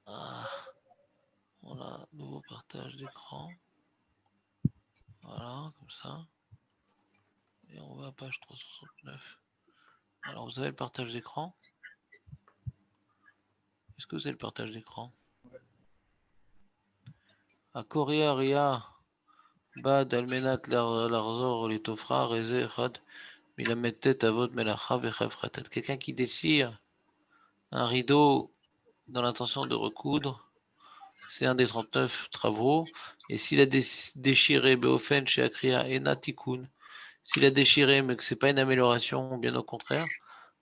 Ah, on a nouveau partage d'écran. Voilà, comme ça. Et on va à page 369. Alors, vous avez le partage d'écran? Est-ce que vous avez le partage d'écran? À Korea, Ria, Bad, Almenat, Larzor, Litofra, Reze, Chad, Milametet, Avot, Melacha, Vechevratet. Quelqu'un qui déchire un rideau dans l'intention de recoudre, c'est un des 39 travaux. Et s'il a déchiré Beofen chez Akria et Natikun, s'il a déchiré mais que c'est pas une amélioration, bien au contraire,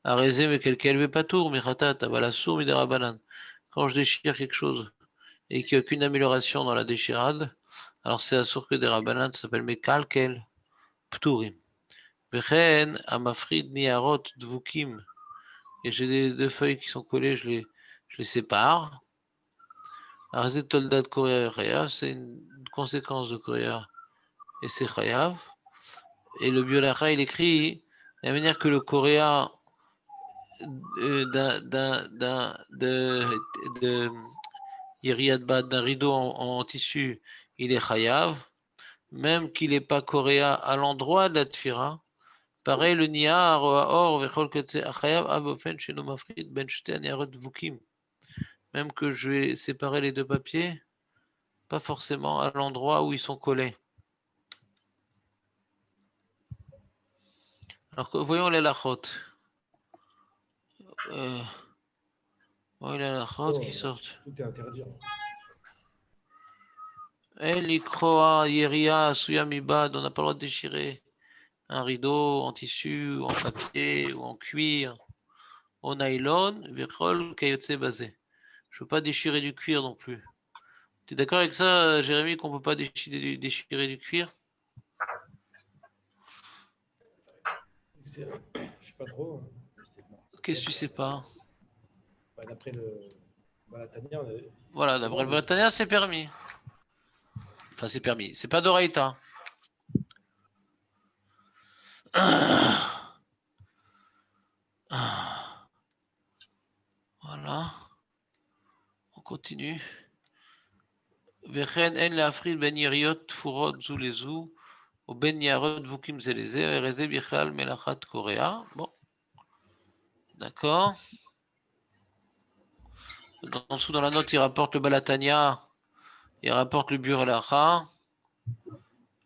Arezé mais quelqu'un élevé pas tour, Miratat, Avalassour, Midarabanan. Quand je déchire quelque chose et qu'il n'y a aucune amélioration dans la déchirade, alors c'est Assour que des Rabanan, ça s'appelle Mekalkel, Pturim. Bechen, Amafrid, Niarot, Dvukim. Et j'ai deux feuilles qui sont collées, je les sépare. Arzé Toldat Korea Chayav, c'est une conséquence de Korea et c'est Chayav. Et le Biolacha, il écrit de la manière que le Korea de Yeriadba, d'un rideau en tissu, il est Chayav, même qu'il n'est pas Korea à l'endroit de la Tfira. Pareil, le Niar, Or, Vechol Ketse, Chayav, Abofen, Sheno Mafrid, Ben Shten, Yarot Vukim. Même que je vais séparer les deux papiers, pas forcément à l'endroit où ils sont collés. Alors, voyons les lachot. Voyons les lachot qui sortent. Tout est interdit. El Ikroa, Yeria, Suyamibad, on n'a pas le droit de déchirer un rideau en tissu, ou en papier, ou en cuir, en nylon, Vechol, Kayotse basé. Je ne veux pas déchirer du cuir non plus. Tu es d'accord avec ça, Jérémy, qu'on ne peut pas déchirer du cuir? Je sais pas trop. Qu'est-ce que tu sais pas? D'après le Balatania, voilà, d'après le Balatania, c'est permis. Enfin, c'est permis. C'est pas d'Oreita. Voilà. On continue. Vechen en leafrid ben yeriot tfurot zu lezu, ou ben yarot vukim zeleze, ereze bichlal melachat korea. Bon, d'accord. En dessous, dans la note, il rapporte le Balatania, il rapporte le Burelacha,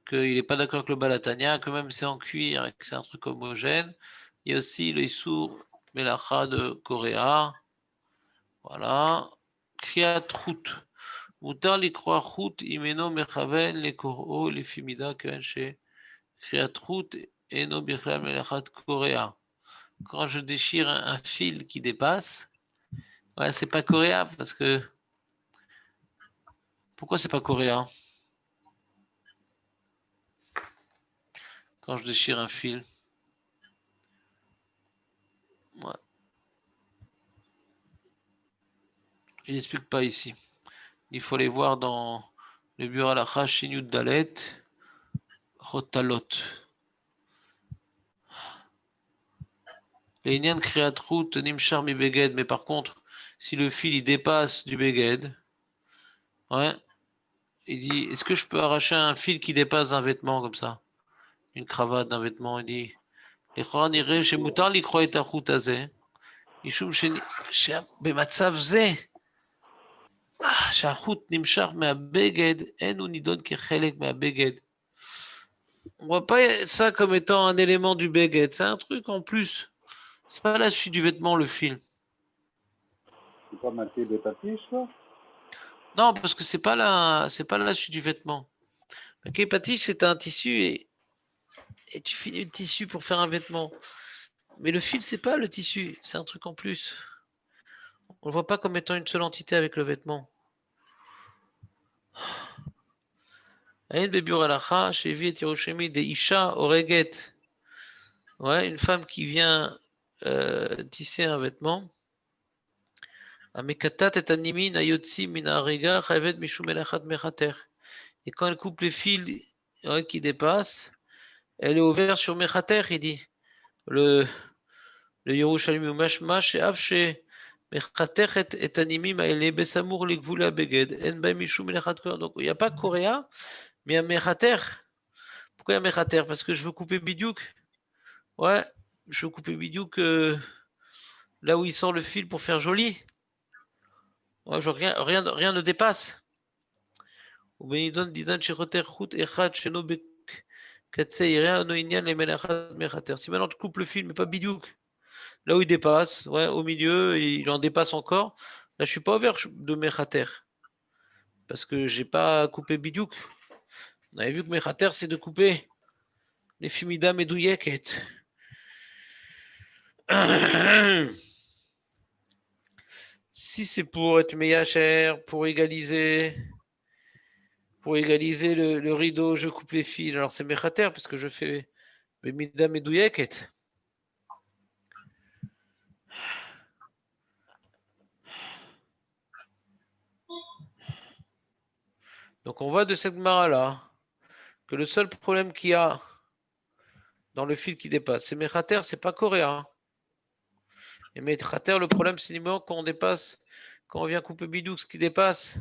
qu'il n'est pas d'accord avec le Balatania, que même c'est en cuir et que c'est un truc homogène. Il y a aussi le Issour Melacha de Korea. Voilà. Kriat Rout. Moutar li croire Rout, imeno mechaven, les koro, les fimida, que chez Kriat Rout, et no birchlam melachat Korea. Quand je déchire un fil qui dépasse, ouais, c'est pas Korea, parce que. Pourquoi c'est pas Korea? Quand je déchire un fil. Ouais. Il n'explique pas ici. Il faut les voir dans le bureau à la Shinyut Dalet, Rotalot. Les Inyan Kriat Rout, Nimshar mi Beged, mais par contre, si le fil il dépasse du Beged, ouais, il dit est-ce que je peux arracher un fil qui dépasse un vêtement comme ça? Une cravate d'un vêtement, il dit les Choran irait chez Moutar, li croit et Rout azé. Ishum במצב זה, שהחוט נמשך מהבגד, אין הוא נידון כחלק מהבגד. On voit pas ça comme étant un élément du beged, c'est un truc en plus. C'est pas la suite du vêtement, le fil. C'est pas marqué de tapis, ça? Non, parce que c'est pas la suite du vêtement. Le képatiche, c'est un tissu et tu finis le tissu pour faire un vêtement. Mais le fil, c'est pas le tissu, c'est un truc en plus. On le voit pas comme étant une seule entité avec le vêtement. Aïn Bebiur Alacha, Shevi et Hiroshimi, des Isha Oreget. Ouais, une femme qui vient tisser un vêtement. Amekatat et animin ayotsi mina rega chavet mishum elachat mechater. Et quand elle coupe les fils qui dépassent, elle est ouverte sur mechater, il dit. Le Yerushalmi ou Mashma chez Avche Mechater et animim aele besamour legvula beged en ba mishum melechat korea. Donc il n'y a pas Coréa, mais il y a Mechater. Pourquoi il y a Mechater? Parce que je veux couper Bidiouk. Ouais, je veux couper Bidiouk là où il sort le fil pour faire joli. Ouais, genre rien ne dépasse. ובנידון דידן שחותר חוט אחד שאינו בקצה יראה אינו עניין למלאכת מחתר. Si maintenant tu coupes le fil, mais pas bidiouk, là où il dépasse, ouais, au milieu, il en dépasse encore, là je suis pas ouvert de mechater, parce que j'ai pas coupé bidiouk. On avait vu que mechater c'est de couper les fumida medouyeket. Si c'est pour être meyacher, pour égaliser le rideau, je coupe les fils, alors c'est mechater, parce que je fais fumida medouyeket. Donc on voit de cette mara-là que le seul problème qu'il y a dans le fil qui dépasse, c'est Mechater, c'est pas coréen. Et Mechater, le problème, c'est quand on dépasse, quand on vient couper bidou, ce qui dépasse.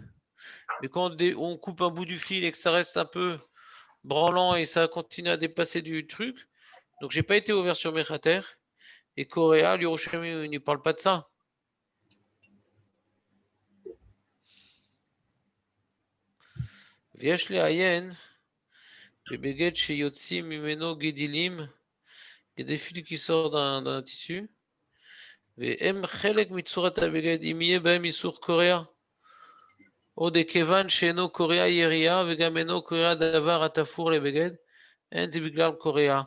Mais quand on coupe un bout du fil et que ça reste un peu branlant et ça continue à dépasser du truc, donc j'ai pas été ouvert sur Mechater. Et Coréa, l'Hiroshima, il ne parle pas de ça. ויש לעיין בבגד שיוצאים ממנו גידילים, il y a des fils qui sortent d'un tissu. והם חלק מצורת הבגד, אם יהיה בהם איסור קוריאה. או דכיוון שאינו קוריאה ירייה, וגם אינו קוריאה דבר התפור לבגד, אין זה בגלל קוריאה.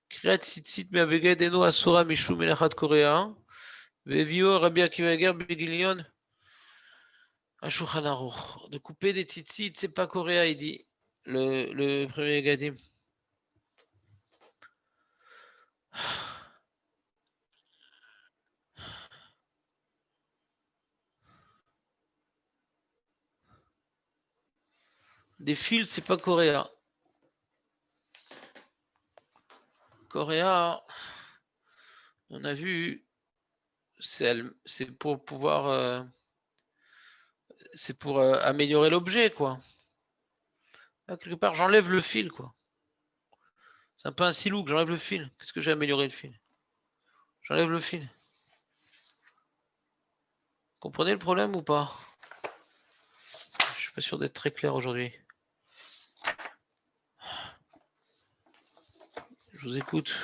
קריאת ציצית מהבגד אינו אסורה משום מלאכת קוריאה, והביאו רבי עקיבא איגר בגיליון השולחן ערוך. De couper des tzitzit, c'est pas coréen, il dit, le premier Gadim. Des fils, c'est pas coréen. Coréen, on a vu, c'est pour pouvoir, c'est pour améliorer l'objet, quoi. Là, quelque part, j'enlève le fil, quoi. C'est un peu un silouk, j'enlève le fil. Qu'est-ce que j'ai amélioré le fil? J'enlève le fil. Comprenez le problème ou pas? Je suis pas sûr d'être très clair aujourd'hui. Je vous écoute.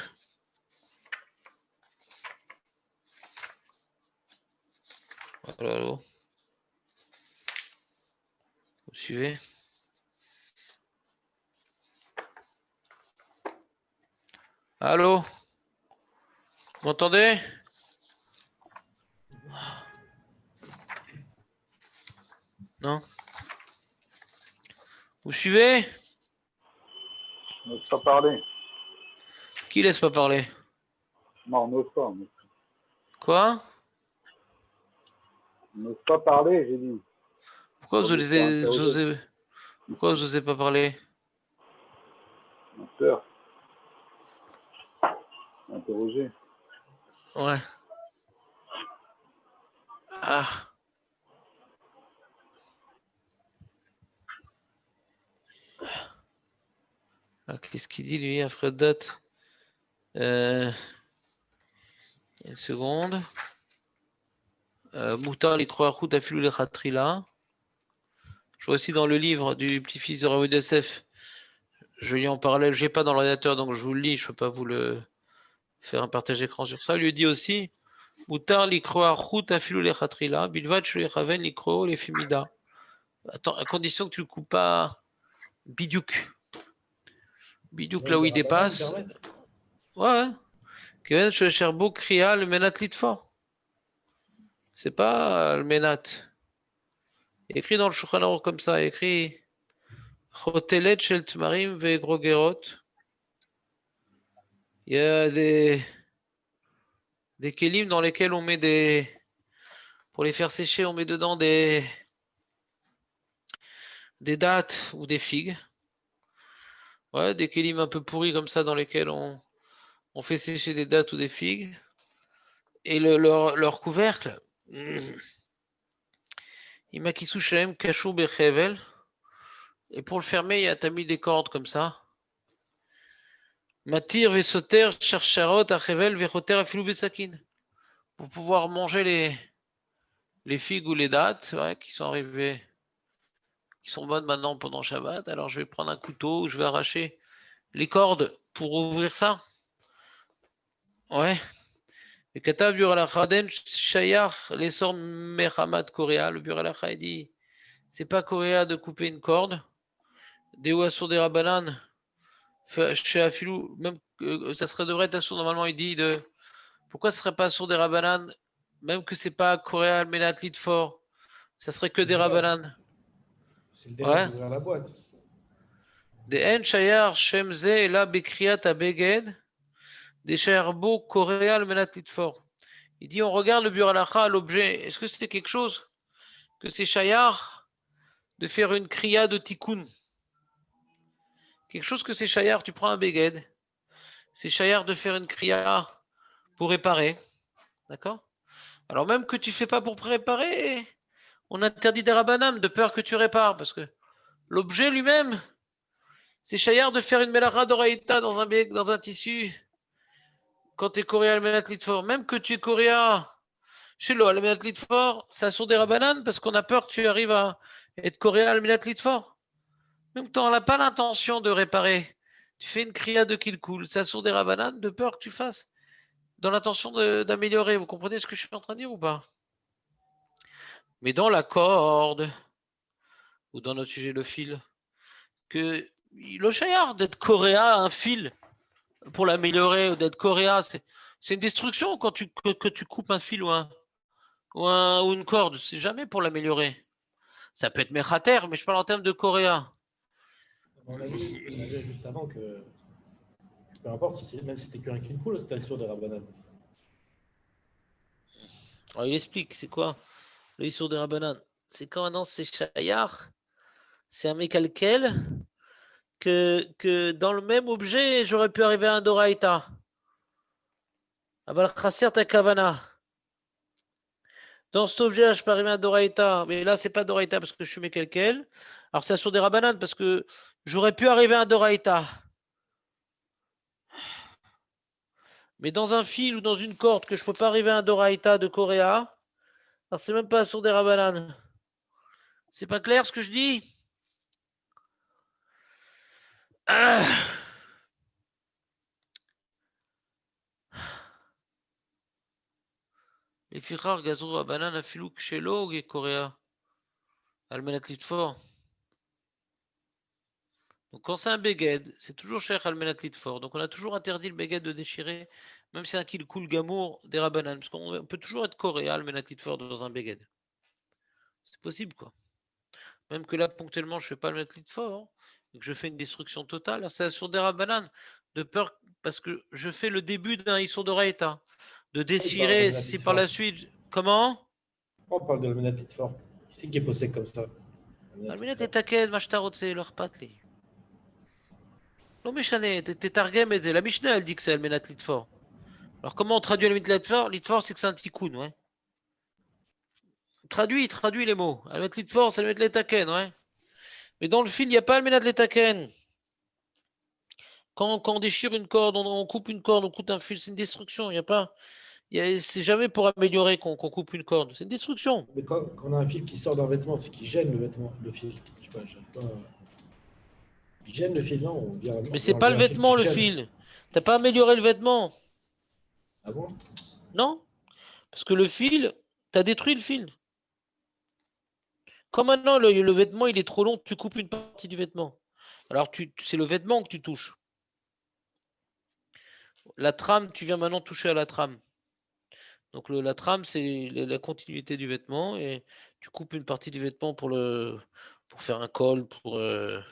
Allô, allô. Vous suivez? Allô? Vous m'entendez? Non? Vous suivez? On n'ose pas parler. Qui laisse pas parler? Non, on n'ose pas. Quoi? On n'ose pas parler, j'ai dit. Pourquoi vous osez pas parler? On a peur. Interroger. Ouais. Ah. Ah, qu'est-ce qu'il dit lui, Afredat? Une seconde. Moutar les croix d'Afilou les Khatrila. Je vois aussi dans le livre du petit-fils de Raoud Yosef. Je lis en parallèle, je n'ai pas dans l'ordinateur, donc je vous le lis, je ne peux pas vous le faire un partage écran sur ça. Il lui dit aussi Moutar les croix d'Afilou les Khatrila, Bilvat les Raven les croix les Fimida. Attends, à condition que tu ne coupes pas Bidiouk. Bidiouk là où il dépasse. Ouais. Kevin Cherbo cria le Menat Litfort. C'est pas le Menat. Écrit dans le Shulchan Aruch comme ça, écrit Chotelet shel Tmarim ve'grogerot. Il y a des kélim dans lesquels on met pour les faire sécher, on met dedans des dattes ou des figues. Ouais, des kélim un peu pourris comme ça dans lesquels on fait sécher des dattes ou des figues. Et leur couvercle, il m'a kissou shem kachou bechevel. Et pour le fermer, t'as mis des cordes comme ça. Matir vesoter chercharot achevel vechoter afilou besakin. Pour pouvoir manger les figues ou les dattes, ouais, qui sont arrivées, qui sont bonnes maintenant pendant Shabbat. Alors je vais prendre un couteau, je vais arracher les cordes pour ouvrir ça. Ouais. Et Katav Buralachaden Shayach les sorts Mechamat Korea. Le Buralacha dit c'est pas Korea de couper une corde. Des oiseaux des Rabanan. Chez Afilou, même ça serait devrait être assourd. Normalement, il dit de pourquoi ce serait pas assourd des Rabanan, même que c'est pas Korea Menat Litfor. Ça serait que des Rabanan. C'est le délai Ouais. d'ouvrir la boîte. Des En Shayar Shemze et là Bekriat Abeged. Des Shayarbo Korea Menat Litfor. Il dit on regarde le Buralacha, l'objet. Est-ce que c'est quelque chose que c'est Shayar de faire une kriya de tikkun? Quelque chose que c'est Shayar, tu prends un Beged. C'est Shayar de faire une kriya pour réparer. D'accord? Alors même que tu ne fais pas pour préparer, on interdit des rabanam de peur que tu répares, parce que l'objet lui-même, c'est Shayar de faire une melacha d'oraïta dans un tissu. Quand tu es coréen al menat litfor, même que tu es coréen chez l'eau al menat litfor, ça sont des rabanam parce qu'on a peur que tu arrives à être coréen al menat litfor. Même quand on n'a pas l'intention de réparer, tu fais une kriya de kilkul, ça sont des rabanam de peur que tu fasses dans l'intention d'améliorer. Vous comprenez ce que je suis en train de dire ou pas? Mais dans la corde, ou dans notre sujet le fil, que le Shayar d'être coréen un fil pour l'améliorer ou d'être coréen, c'est une destruction quand que tu coupes un fil ou une corde, c'est jamais pour l'améliorer. Ça peut être mechater, mais je parle en termes de coréen. On a vu juste avant que peu importe même si c'était qu'un kill cool, c'était sur des Rabbanan. Alors, il explique, c'est quoi le Issour de Rabbanan? C'est quand maintenant c'est Shayar, c'est un mécalquel que dans le même objet, j'aurais pu arriver à un Doraïta. Aval Chasser ta Kavana. Dans cet objet-là, je peux arriver à Doraïta, mais là, c'est pas Doraïta parce que je suis Mekelkel. Alors, c'est sur des Rabbanan parce que j'aurais pu arriver à Doraïta. Mais dans un fil ou dans une corde que je peux pas arriver à un Doraïta de Coréa, alors c'est même pas sur des Rabbanan. C'est pas clair ce que je dis? Ah. Les Fichar, Gazou, Rabbanan, Afilouk, Shelo, et Coréa. Almenat Litfor. Donc quand c'est un Beged, c'est toujours cher Almenat Litfor. Donc on a toujours interdit le Beged de déchirer, même si c'est un kill cool gamour des Rabbanan. Parce qu'on peut toujours être Coréa, Almenat Litfor dans un Beged. C'est possible quoi. Même que là, ponctuellement, je ne fais pas le mettre lit fort, hein, que je fais une destruction totale. C'est sur des Rabbanan, de peur, parce que je fais le début d'un Issour d'Oraïta, de déchirer si par la suite. Comment? On parle de la Menat Litfor. Qui c'est qui est posé comme ça? Alminet et Taken, Mashtarotse, leur patli. Non, mais Chané, t'es targem et la Mishnah, elle dit que c'est Almenat Litfor. Alors, comment on traduit Almenat Litfor? Litfor, c'est que c'est un tikkun, ouais. Traduis les mots. Almenat Litfor, c'est Almenat Taken, ouais. Mais dans le fil, il n'y a pas Almenat Taken. Quand on déchire une corde, on coupe une corde, on coupe un fil, c'est une destruction. Il y a pas, c'est jamais pour améliorer qu'on coupe une corde. C'est une destruction. Mais quand on a un fil qui sort d'un vêtement, c'est qui gêne le vêtement, le fil. Je sais pas, il gêne le fil, non? Mais c'est pas le vêtement, le fil. T'as pas amélioré le vêtement. Ah bon? Non? Parce que le fil, t'as détruit le fil. Quand maintenant le vêtement il est trop long, tu coupes une partie du vêtement. Alors c'est le vêtement que tu touches. La trame, tu viens maintenant toucher à la trame. Donc la trame, c'est la continuité du vêtement et tu coupes une partie du vêtement pour faire un col, pour le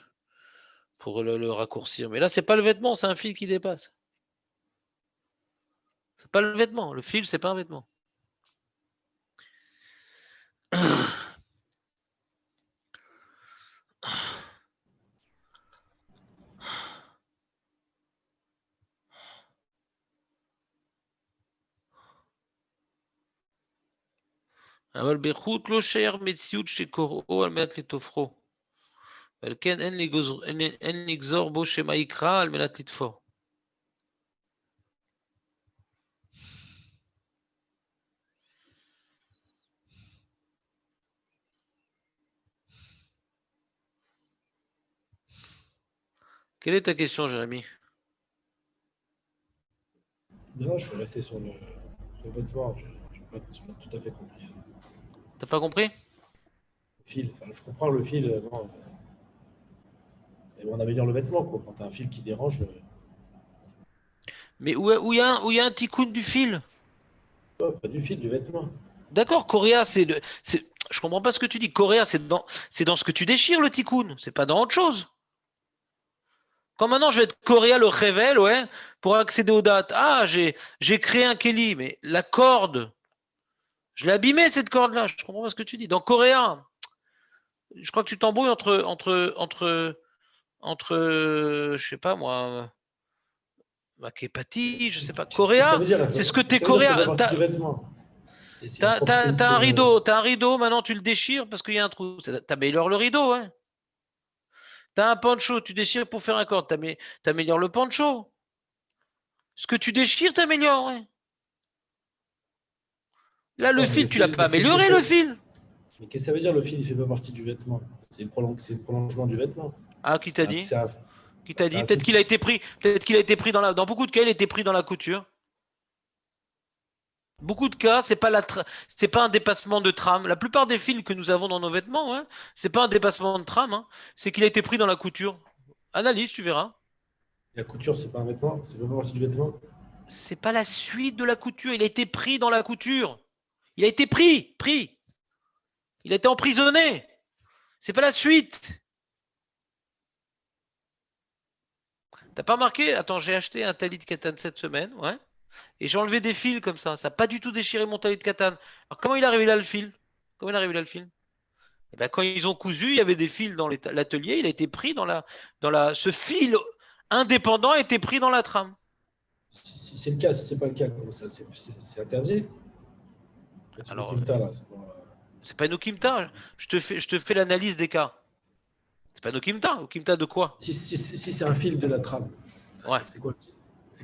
raccourcir. Mais là, c'est pas le vêtement, c'est un fil qui dépasse. C'est pas le vêtement. Le fil, c'est pas un vêtement. אבל באיכות לא שייך מציאות שקוראו על מנת לתופרו. ועל כן אין לגזור בו שמא יקרא על מנת לתפור. Quelle est ta question, Jérémy? Non, je suis resté sur le vêtement. Je n'ai pas tout à fait compris. T'as pas compris? Le fil, enfin, je comprends le fil. Non, on améliore le vêtement, quoi. Quand tu as un fil qui dérange, Mais où y a un tikkun du fil? pas du fil, du vêtement. D'accord, Coréa, je comprends pas ce que tu dis. Coréa, c'est dans ce que tu déchires, le tikkun. C'est pas dans autre chose. Quand maintenant je vais être Coréa le révèle, ouais, pour accéder aux dates. Ah, j'ai créé un Kelly, mais la corde, je l'ai abîmée cette corde-là. Je comprends pas ce que tu dis. Dans Coréa, je crois que tu t'embrouilles entre, je sais pas moi, Makepati, je sais pas. Qu'est-ce que ça Coréa, veut dire? c'est ce que t'es Ça veut dire que ça fait Coréa. partie du vêtement. C'est T'as un rideau, maintenant tu le déchires parce qu'il y a un trou. T'améliores le rideau, ouais. T'as un poncho, tu déchires pour faire un corps, t'améliores le poncho. Ce que tu déchires, t'améliores, ouais. Là, le fil, tu l'as pas amélioré, le fil. Mais qu'est-ce que ça veut dire le fil, il fait pas partie du vêtement? C'est le prolongement du vêtement. Ah, qui t'a dit? Qui t'a dit? un Peut-être fil. qu'il a été pris. Peut-être qu'il a été pris dans beaucoup de cas, il a été pris dans la couture. Beaucoup de cas, c'est pas un dépassement de trame. La plupart des fils que nous avons dans nos vêtements, hein, c'est pas un dépassement de trame, hein, c'est qu'il a été pris dans la couture. Analyse, tu verras. La couture, c'est pas un vêtement? C'est pas partie du vêtement? C'est pas la suite de la couture. Il a été pris dans la couture. Il a été pris. Il a été emprisonné. C'est pas la suite. T'as pas remarqué? Attends, j'ai acheté un talit de katane cette semaine, ouais. Et j'ai enlevé des fils comme ça. Ça n'a pas du tout déchiré mon talit de katane. Alors comment il est arrivé là le fil? Comment il est arrivé là le fil? Eh ben, quand ils ont cousu, il y avait des fils dans l'atelier. Il a été pris ce fil indépendant a été pris dans la trame. Si c'est le cas, si c'est pas le cas, c'est interdit. Alors, Kimta, c'est pas une okimta. Je te fais l'analyse des cas. C'est pas une okimta. Okimta de quoi? Si c'est un fil de la trame, ouais. C'est quoi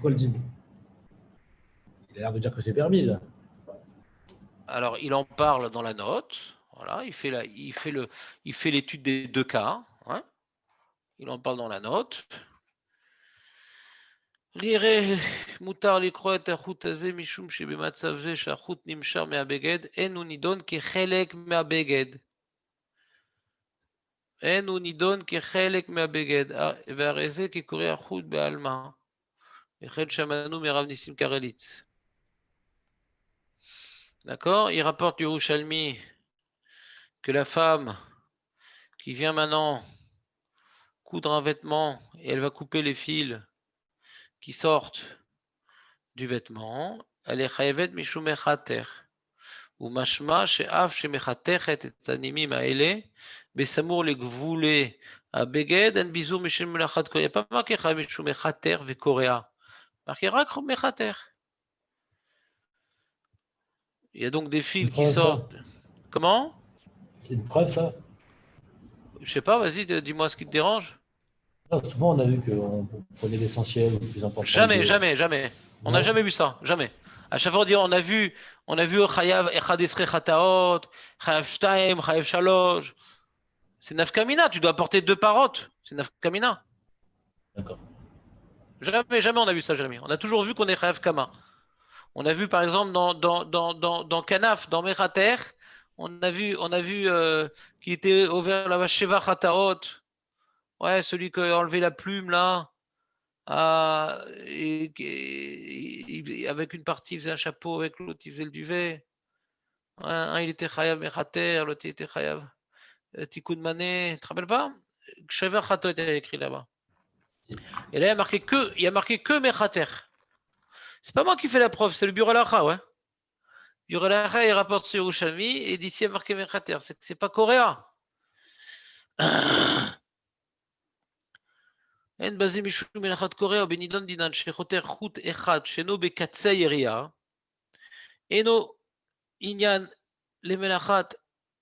le dîme? Il a l'air de dire que c'est permis, là. Alors, il en parle dans la note. Voilà, il fait l'étude des deux cas. Hein. Il en parle dans la note. Lire mutar לקרוא את החוט הזה משום שבמצב זה שהחוט נמשך מהבגד אין הוא נידון כחלק מהבגד. אין הוא נידון כחלק מהבגד, והרי זה כקורא החוט בעלמא. וכן שמענו מרב ניסים קרליץ. D'accord? Il rapporte Yerushalmi que la femme qui vient maintenant coudre un vêtement et elle va couper les fils qui sortent du vêtement, elle est chayevet mishum mechater. Ou mashma she'af shemechatechet et animim haele besamur legvule הבגד, אין ביזור משל מלאכת קורא. Il n'y a pas marqué chayev mishum mechater vekorea. Marqué rak mechater. Il y a donc des fils qui sortent. Comment? C'est une preuve, ça? Je sais pas, vas-y, dis-moi ce qui te dérange. Non, souvent, on a vu qu'on prenait l'essentiel ou le plus important. Jamais. On n'a jamais vu ça, jamais. À chaque fois, on a vu Chayav Echad Esrei Chataot, Chayav Shtaim, Chayav Shalosh. C'est Nafkamina, tu dois apporter 2 parottes. C'est Nafkamina. D'accord. Jamais on a vu ça, Jérémy. On a toujours vu qu'on est Chayav Kama. On a vu par exemple dans Kanaf, dans Mechater, on a vu qu'il était ouvert là-bas Sheva Chataot. Ouais, celui qui a enlevé la plume là. Avec une partie il faisait un chapeau, avec l'autre il faisait le duvet. Un il était chayav mechater, l'autre il était chayav tikkun mané. Tu te rappelles pas? Shever chato était écrit là-bas. Et là il y a marqué que mechater. C'est pas moi qui fais la preuve, c'est le bureau Lacha, ouais. Le bureau Lacha il rapporte sur Yerushalmi et d'ici il y a marqué mechater. C'est pas coréen. אין בזה משום מלאכת קורא או בנידון דינן שחותר חוט אחד שאינו בקצה יריעה, אינו עניין les melachat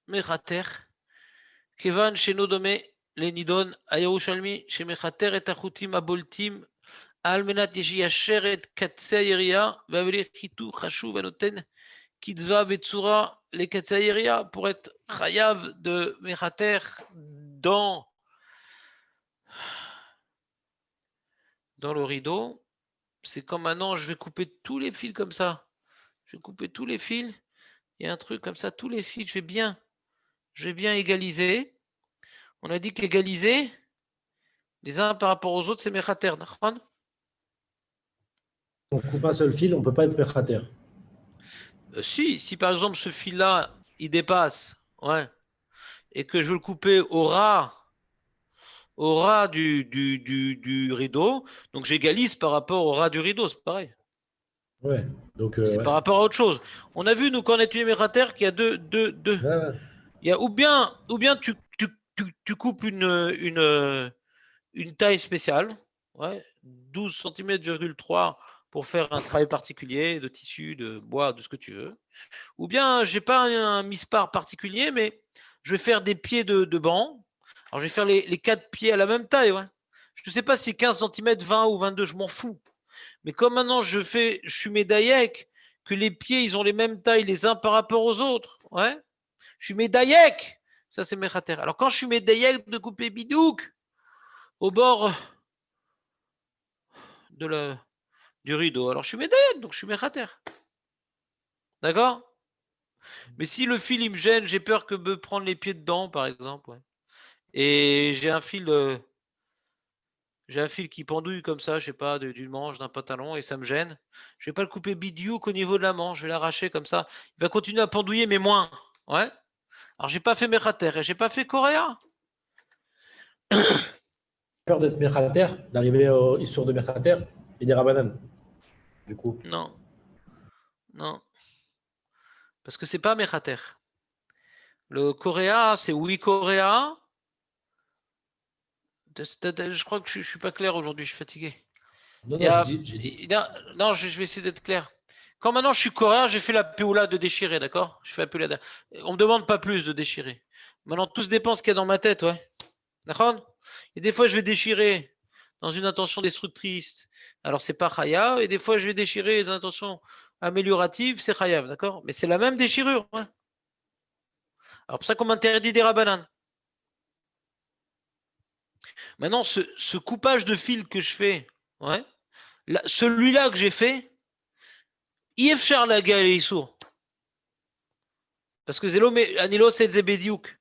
mechater, kevan sheno dome lenidon ayerushalmi shemechater et achutim aboltim al menat yasher et katzei ayria ve'avelir kitu chashuv anoten kitzva betsura les katzei ayria pour être chayav de mechater dans le rideau. C'est comme maintenant, je vais couper tous les fils comme ça. Je vais couper tous les fils. Il y a un truc comme ça, tous les fils, je vais bien égaliser. On a dit qu'égaliser les uns par rapport aux autres, c'est mechater. On coupe un seul fil, on ne peut pas être mechater. Si par exemple ce fil-là, il dépasse, ouais, et que je veux le couper au ras du rideau, donc j'égalise par rapport au ras du rideau, c'est pareil. Ouais. Donc, C'est ouais. par rapport à autre chose. On a vu, nous, quand on a étudié mechater, qu'il y a deux. Ouais. Il y a ou bien tu coupes une taille spéciale, ouais, 12 cm,3 pour faire un travail particulier de tissu, de bois, de ce que tu veux. Ou bien j'ai pas un mispar particulier, mais je vais faire des pieds de banc. Alors je vais faire les 4 pieds à la même taille, ouais. Je ne sais pas si 15 cm, 20 ou 22, je m'en fous. Mais comme maintenant je suis médaillec, que les pieds ils ont les mêmes tailles les uns par rapport aux autres, ouais. Je suis médaillec. Ça, c'est mechater. Alors, quand je suis médaillec de couper bidouk au bord du rideau, alors je suis médaillec, donc je suis mechater. D'accord? Mais si le fil, il me gêne, j'ai peur que me prendre les pieds dedans, par exemple, ouais. Et j'ai un fil qui pendouille comme ça, je sais pas, d'une manche, d'un pantalon, et ça me gêne. Je vais pas le couper bidiouk au niveau de la manche, je vais l'arracher comme ça. Il va continuer à pendouiller, mais moins. Ouais. Alors, j'ai pas fait mechater et j'ai pas fait coréa. Peur d'être mechater, d'arriver au histoire de mechater et des rabanan. Du coup. Non. Parce que c'est pas mechater. Le coréa, c'est oui coréa. Je crois que je suis pas clair aujourd'hui, je suis fatigué. Non, j'ai dit. Non, je vais essayer d'être clair. Quand maintenant je suis coréen, j'ai fait la péoula de déchirer, d'accord? Je fais la péoula. On me demande pas plus de déchirer. Maintenant, tout se dépend ce qu'il y a dans ma tête, ouais. D'accord? Et des fois, je vais déchirer dans une intention destructrice. Alors, c'est pas chayav. Et des fois, je vais déchirer dans une intention améliorative, c'est chayav, d'accord? Mais c'est la même déchirure, ouais. Alors, pour ça qu'on m'interdit des rabananes. Maintenant, ce coupage de fil que je fais, ouais, celui-là que j'ai fait, Yefchar la est sourd. Parce que Zelo Anilo c'est Zebediouk.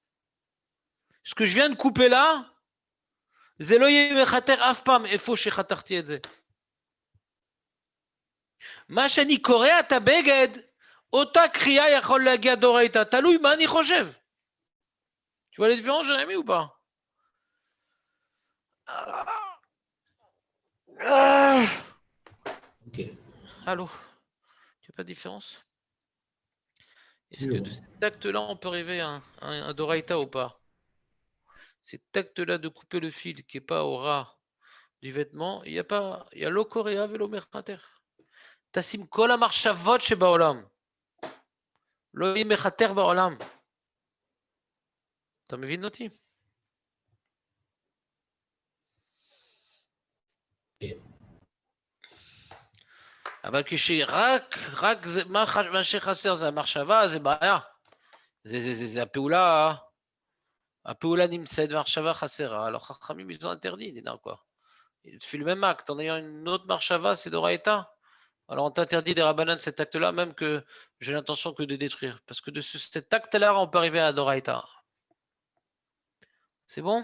Ce que je viens de couper là, Zelo Yemechater Afpam, et faut chez Khatarti et Ze. Machani Korea ta beged, Ota Kriya Yachol la Gadoreita, Taloui Mani Chochev. Tu vois la différence, Jérémy, ou pas? Ok. Allô? Tu n'as pas de différence? Est-ce que de cet acte-là, on peut arriver à un Doraita ou pas? Cet acte-là de couper le fil qui n'est pas au ras du vêtement, il y a l'okorea velo mechater. Tassim kol hamarshavot shebaolam. Lo yeh mechater baolam. אתה מבין אותי? אבל כשרק מה שחסר זה המחשבה, זה בעיה. זה הפעולה נמצאת והמחשבה חסרה. Alors חכמים ils ont interdit, dis quoi. Tu fais le même acte en ayant une autre marshava, c'est d'oraïta. Alors on t'interdit des rabbanan cet acte-là, même que j'ai l'intention que de détruire. Parce que de cet acte-là, on peut arriver à d'oraïta. C'est bon?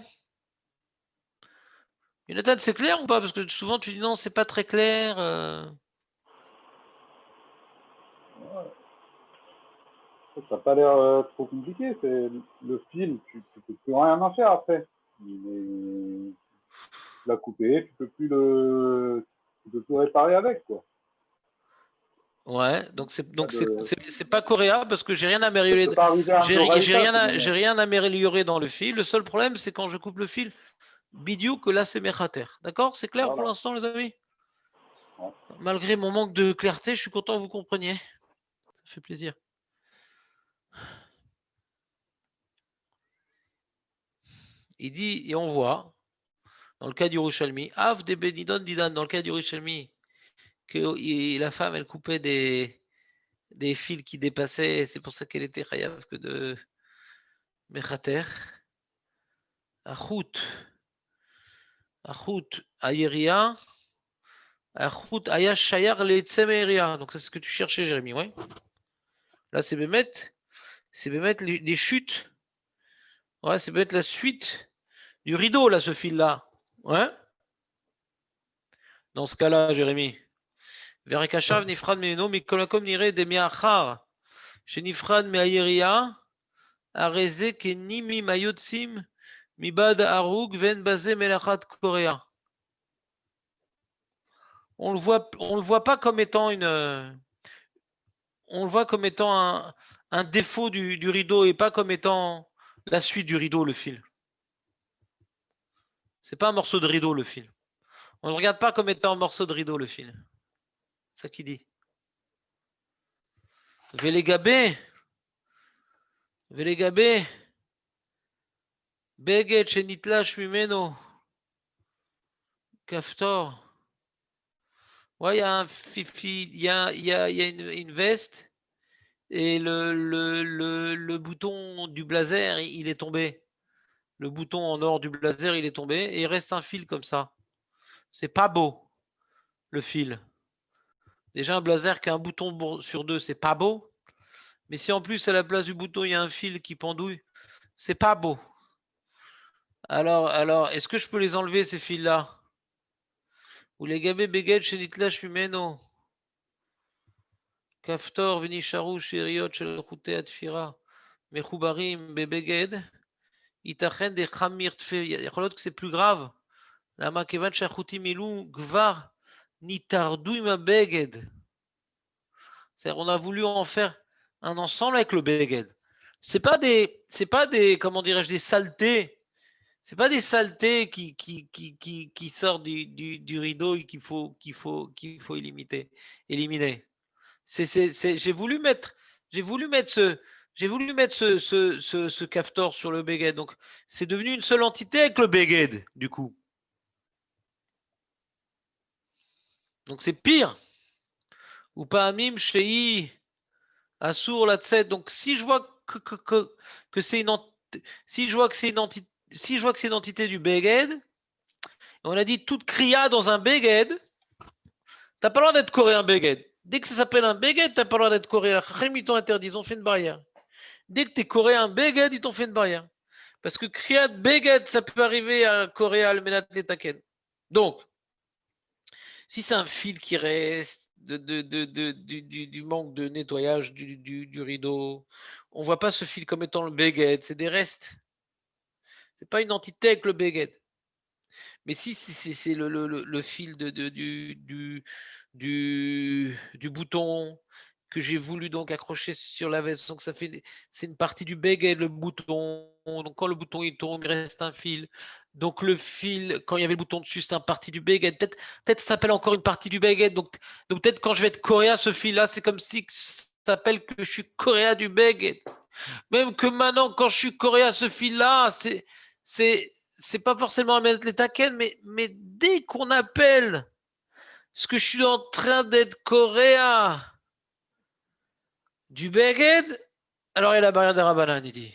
Jonathan, c'est clair ou pas? Parce que souvent tu dis non, c'est pas très clair. Ça n'a pas l'air trop compliqué. C'est le fil, tu peux plus rien en faire après. Tu l'as coupé, tu peux plus réparer avec, quoi. Ouais, donc c'est pas coréen parce que j'ai rien amélioré. J'ai rien amélioré dans le fil. Le seul problème, c'est quand je coupe le fil, bidou que là c'est mechater. D'accord? C'est clair pour l'instant, les amis? Ouais. Malgré mon manque de clarté, je suis content que vous compreniez. Ça fait plaisir. il dit, et on voit, dans le cas du Yerushalmi, Av de Benidon Didan, dans le cas du Yerushalmi, que la femme, elle coupait des fils qui dépassaient, c'est pour ça qu'elle était chayav que de Mechater. Achout, Ayeria, Achout, Ayash Shayar, les Tsemeria. Donc, c'est ce que tu cherchais, Jérémy, ouais. Là, c'est Bémet les chutes. Ouais, c'est Bémet la suite du rideau, là, ce fil-là. Ouais. Dans ce cas-là, Jérémy. Verekashav, Nifrad, Meno, Mikolakom, Nire, Demiachar. Chez Nifrad, Meayeria, Areze, Kenimi, Mayotsim, Mibad, Arug, Ven, Bazé, Melachat, Korea. On le voit pas comme étant on le voit comme étant un défaut du rideau et pas comme étant la suite du rideau, le fil. C'est pas un morceau de rideau, le fil. On ne le regarde pas comme étant un morceau de rideau, le fil. C'est ça qu'il dit. Velegabé, Beget Shenitlash Mimeno, Kaftor. Ouais, il y a une veste et le bouton du blazer, il est tombé. Le bouton en or du blazer, il est tombé et il reste un fil comme ça. C'est pas beau, le fil. Déjà, un blazer qui a un bouton sur deux, c'est pas beau. Mais si en plus, à la place du bouton, il y a un fil qui pendouille, c'est pas beau. Alors, est-ce que je peux les enlever, ces fils-là? Ou les gabé beged shenitlash mimeno. Kaftor venisharu shiriot shel chutei atfira. Mechubarim bebeged. Itachen de chamir tfe. יכול להיות que c'est plus grave. למה? כיוון שהחוטים מילאו כבר ניטרדו עם הבגד. C'est-à-dire, on a voulu en faire un ensemble avec le beged. C'est pas des, comment dirais-je, des saletés. C'est pas des saletés qui sortent du rideau et qu'il faut éliminer. J'ai voulu mettre ce kaftor sur le beged. Donc, c'est devenu une seule entité avec le beged, du coup. Donc, c'est pire. Ou pas amim shei asur la tset. Donc, si je vois que c'est une entité, si je vois que c'est une entité du beged, on a dit toute kriya dans un beged, t'as pas le droit d'être coréen beged. Dès que ça s'appelle un beged, t'as pas le droit d'être coréen. Ils t'ont interdit, ils ont fait une barrière. Dès que t'es coréen beged, ils t'ont fait une barrière. Parce que kriyat beged, ça peut arriver à Coréa almenat taken. Donc, si c'est un fil qui reste du manque de nettoyage du rideau, on voit pas ce fil comme étant le beged, c'est des restes. C'est pas une entité avec le beged. Mais si c'est le fil du bouton que j'ai voulu donc accrocher sur la veste, donc c'est une partie du beged, le bouton. Donc quand le bouton il tombe, il reste un fil. Donc le fil, quand il y avait le bouton dessus, c'est une partie du beged. Peut-être ça s'appelle encore une partie du beged. Donc peut-être quand je vais être coréen, ce fil-là, c'est comme si ça s'appelle que je suis coréen du beged. Même que maintenant, quand je suis coréen, ce fil-là, c'est pas forcément à mettre les taken, mais dès qu'on appelle ce que je suis en train d'être coréen du beged, alors il y a la barrière des Rabbanan, il dit.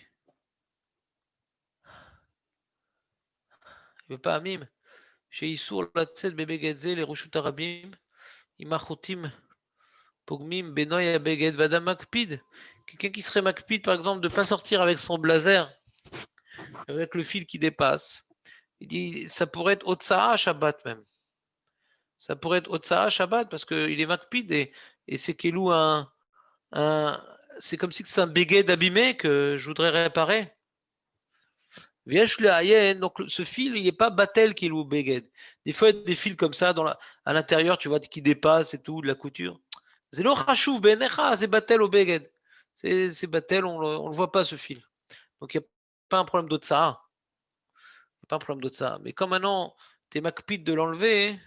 Il veut pas amim. Chez Issour, la tête, bebegedze, les roshut arabim, imachotim, pogmim, benoy, beged, vadam makpid. Quelqu'un qui serait makpid, par exemple, de ne pas sortir avec son blazer, avec le fil qui dépasse. Il dit, ça pourrait être Otsaha Shabbat même. Ça pourrait être Otsaha Shabbat parce qu'il est makpid et c'est Kelou c'est comme si c'est un beged abîmé que je voudrais réparer. Donc ce fil, il n'est pas batel qui est ou beged. Des fois, il y a des fils comme ça à l'intérieur, tu vois, qui dépassent et tout, de la couture. C'est lo chashuv benecha, c'est batel au beged. C'est batel, on le voit pas ce fil. Donc il n'y a pas un problème d'otsaha. Pas un problème d'otsaha. Mais comme maintenant, tu es makpid de l'enlever,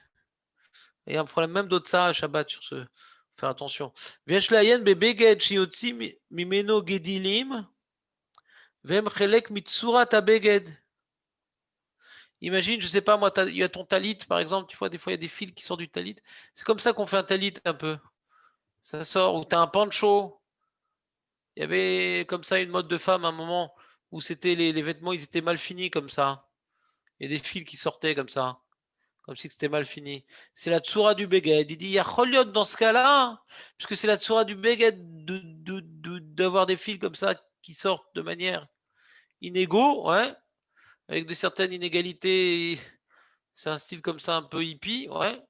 il y a un problème même d'otsaha à Shabbat sur ce. Faire attention. V'yesh layen bebeged shiotzi mimeno gedilim vem chelek mitsurat abeged. Imagine, je sais pas, moi, il y a ton talit, par exemple, tu vois, des fois, il y a des fils qui sortent du talit. C'est comme ça qu'on fait un talit un peu. Ça sort, ou tu as un pancho. Il y avait comme ça une mode de femme à un moment où c'était les vêtements, ils étaient mal finis comme ça. Il y a des fils qui sortaient comme ça, comme si c'était mal fini. C'est la tsura du Beged. Il dit, il y a Choliot dans ce cas-là, puisque c'est la tsura du Beged d'avoir des fils comme ça qui sortent de manière inégaux, ouais, avec de certaines inégalités. C'est un style comme ça un peu hippie, ouais.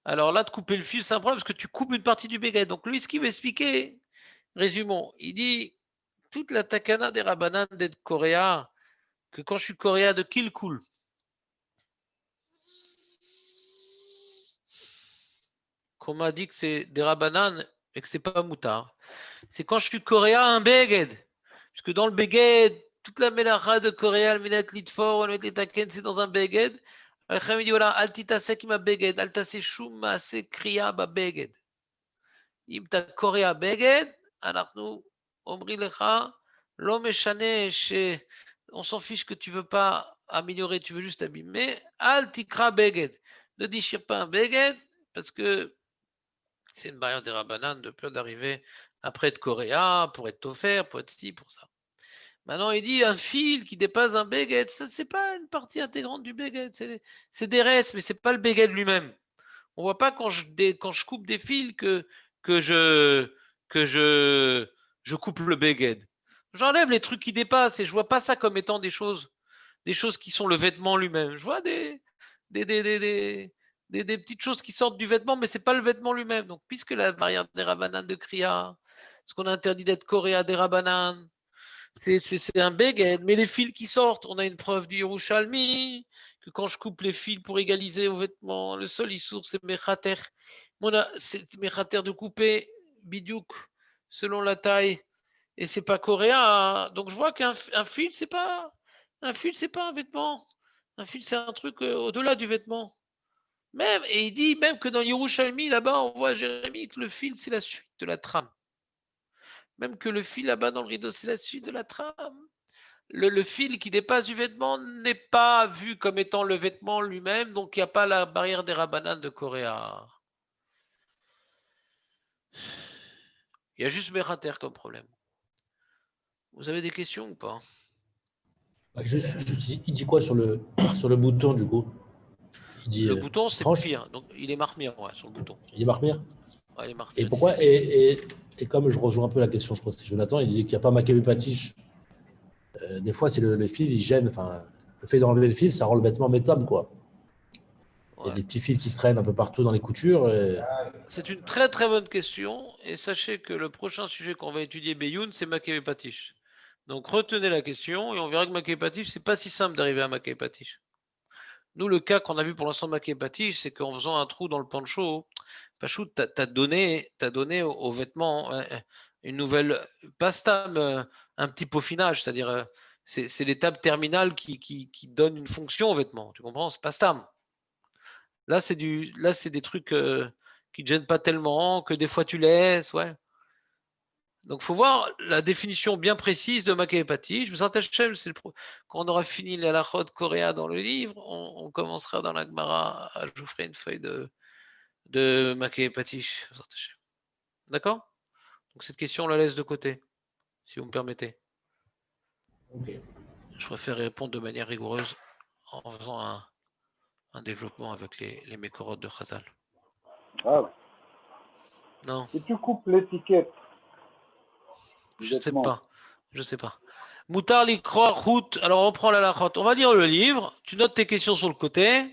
Alors là, de couper le fil, c'est un problème parce que tu coupes une partie du Beged. Donc lui, ce qu'il veut expliquer, résumons, il dit toute la takana des Rabbanan d'être coréen, que quand je suis coréen de kill cool, qu'on m'a dit que c'est des Rabbanan et que c'est pas moutard, c'est quand je suis coréen un beged. Parce que dans le beged, toute la melacha de coréen, le minet litfor, le minet taken, c'est dans un beged. Après, il dit voilà, altitasek ma beged, altase shum ma se kriya ba beged. אם אתה קורא בגד, אנחנו אומרים לך, לא משנה on s'en fiche que tu veux pas améliorer, tu veux juste abîmer, al tikra beged. Ne déchire pas un beged, parce que c'est une barrière des rabbanan de peur d'arriver après être coréen, pour être offert, pour être ci, pour ça. Maintenant, il dit un fil qui dépasse un beged, ça c'est pas une partie intégrante du beged, c'est des restes, mais c'est pas le beged lui-même. On voit pas quand je coupe des fils que je, que je coupe le beged. J'enlève les trucs qui dépassent et je vois pas ça comme étant des choses qui sont le vêtement lui-même. Je vois des, des, des, des, des petites choses qui sortent du vêtement, mais c'est pas le vêtement lui-même. Donc, puisque la variante des Rabanan de Kriya, ce qu'on a interdit d'être coréa des Rabanan, c'est un beged, mais les fils qui sortent, on a une preuve du Yerushalmi, que quand je coupe les fils pour égaliser aux vêtements, le seul issour, c'est Mechater. C'est Mechater de couper, bidiouk, selon la taille, et c'est pas coréen. Hein. Donc je vois qu'un fil, c'est pas un vêtement. Un fil, c'est un truc au-delà du vêtement. Même, et il dit même que dans Yerushalmi, là-bas, on voit Jérémie que le fil, c'est la suite de la trame. Même que le fil là-bas dans le rideau, c'est la suite de la trame. Le fil qui dépasse du vêtement n'est pas vu comme étant le vêtement lui-même, donc il n'y a pas la barrière des rabbanan de Coréa. Il y a juste Merater comme problème. Vous avez des questions ou pas? Bah, il dit quoi sur sur le bouton, du coup? Il dit Le bouton, c'est tranche, pire. Donc il est marmire, ouais, sur le bouton. il est marmire. Ouais, il est marmire. Et pourquoi et comme je rejoins un peu la question, je crois que c'est Jonathan, il disait qu'il n'y a pas Maccabi Patiche. Des fois, c'est le fil, il gêne. Enfin, le fait d'enlever le fil, ça rend le vêtement métable, quoi. Il y a Ouais. des petits fils qui traînent un peu partout dans les coutures. C'est une très très bonne question. Et sachez que le prochain sujet qu'on va étudier, Beyoun, c'est Mackay Patiche. Donc retenez la question et on verra que Mackay Patiche, c'est pas si simple d'arriver à Mackay Patiche. Nous, le cas qu'on a vu pour l'instant Mackay Patiche, c'est qu'en faisant un trou dans le pancho, Pachou, t'as donné aux vêtements une nouvelle, pas stable, un petit peaufinage, c'est-à-dire c'est l'étape terminale qui donne une fonction aux vêtements. Tu comprends? C'est pas stable. Là, c'est des trucs qui te gênent pas tellement, que des fois tu laisses, ouais. Donc, faut voir la définition bien précise de Maképatie. Je me sens Hachem, quand on aura fini la halachot coréa dans le livre, on commencera dans la Gemara. Je vous ferai une feuille de Maképatie. D'accord? Donc, cette question, on la laisse de côté, si vous me permettez. Ok. Je préfère répondre de manière rigoureuse en faisant un développement avec les mécorotes de Chazal. Ah ouais. Non, Si tu coupes l'étiquette du je sais vêtement, pas. Je sais pas. Moutar l'ikra route. Alors on prend la lachot. On va lire le livre. Tu notes tes questions sur le côté.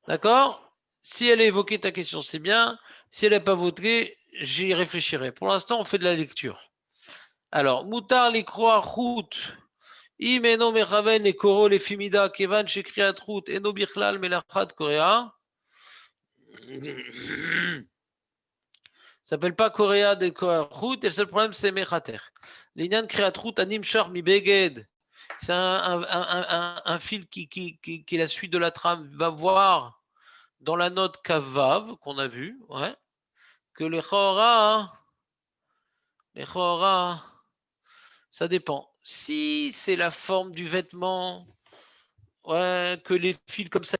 D'accord? Si elle est évoquée ta question, c'est bien. Si elle n'est pas votée, j'y réfléchirai. Pour l'instant, on fait de la lecture. Alors, Moutar l'ikra route. Imeno mechaven les koro les fimida kevan shekriat route eno bichlal melachat korea. Ça s'appelle pas Coréa de route et le seul problème c'est Mechater. L'inyan créat route anim char mi beged. C'est un fil qui est la suite de la trame. Va voir dans la note Kavav qu'on a vu, ouais, que les chora, ça dépend. Si c'est la forme du vêtement, Ouais, que les fils comme ça,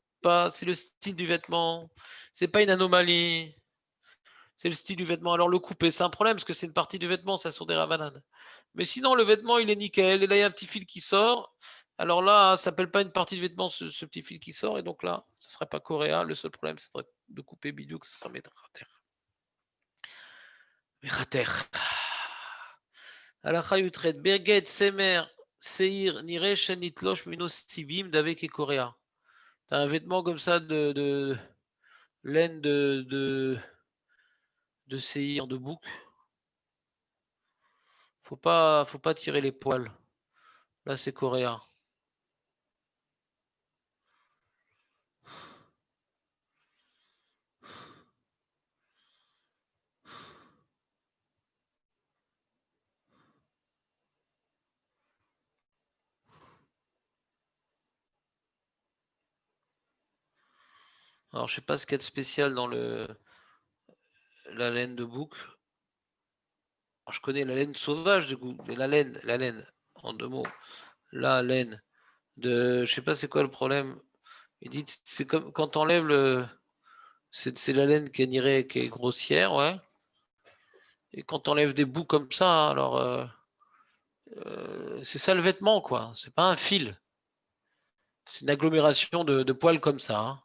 c'est le style du vêtement. C'est pas une anomalie. C'est le style du vêtement. Alors le couper, c'est un problème parce que c'est une partie du vêtement, ça sur des ravanades. Mais sinon, le vêtement, il est nickel. Et là, il y a un petit fil qui sort. Alors là, ça s'appelle pas une partie du vêtement, ce petit fil qui sort. Et donc là, ça serait pas coréen. Le seul problème, c'est de couper bidouk, ce sera métrater. Métrater. Alacha Yutret, Berget, Semer, Seir, Niresh, Nitlosh, Minos, Sibim, Davek et Coréa. T'as un vêtement comme ça de laine de Seir, de bouc. Faut pas tirer les poils. Là, c'est coréen. Alors, je sais pas ce qu'il y a de spécial dans la laine de bouc. Alors, je connais la laine sauvage de bouc, mais la laine, en deux mots. La laine je sais pas c'est quoi le problème. Il dit c'est comme quand t'enlèves c'est la laine qui est grossière, ouais. Et quand t'enlèves des bouts comme ça, alors c'est ça le vêtement, quoi. C'est pas un fil. C'est une agglomération de poils comme ça, hein.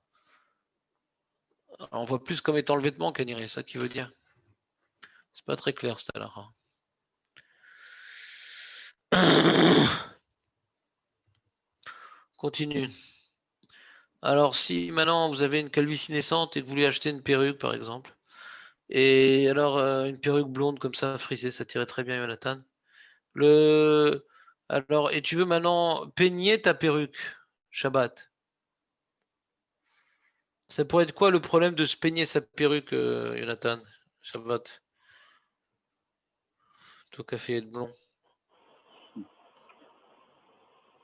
On voit plus comme étant le vêtement qu'Aniré, c'est ça qui veut dire. C'est pas très clair, ça là. Continue. Alors, si maintenant vous avez une calvitie naissante et que vous voulez acheter une perruque, par exemple, et alors une perruque blonde comme ça, frisée, ça tirait très bien, Jonathan. Alors, et tu veux maintenant peigner ta perruque, Shabbat. Ça pourrait être quoi le problème de se peigner sa perruque, Jonathan, Shabbat? Toi qui as fait être blond.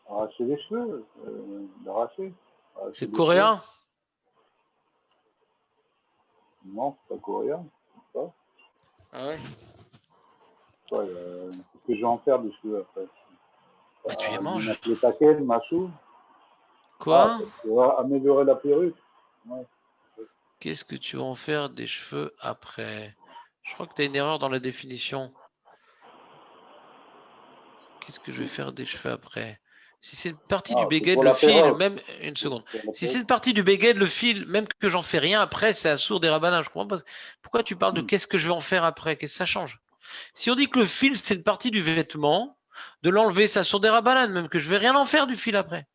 Arracher les cheveux, l'arracher. C'est coréen? Non, c'est pas coréen. Pas. Ah ouais? Ouais, qu'est-ce que je vais en faire des cheveux après? Bah, tu les manges. Les taquets, le machou. Quoi? Pour améliorer la perruque. Ouais. Qu'est-ce que tu vas en faire des cheveux après? Je crois que tu as une erreur dans la définition. Qu'est-ce que je vais faire des cheveux après? Si c'est une partie du beged, le fil, même une seconde. Si c'est une partie du beged, le fil, même que j'en fais rien après, c'est assourd des rabbins. Je comprends pas. Pourquoi tu parles de qu'est-ce que je vais en faire après? Qu'est-ce que ça change? Si on dit que le fil, c'est une partie du vêtement, de l'enlever, ça assourd des rabbins, même que je vais rien en faire du fil après.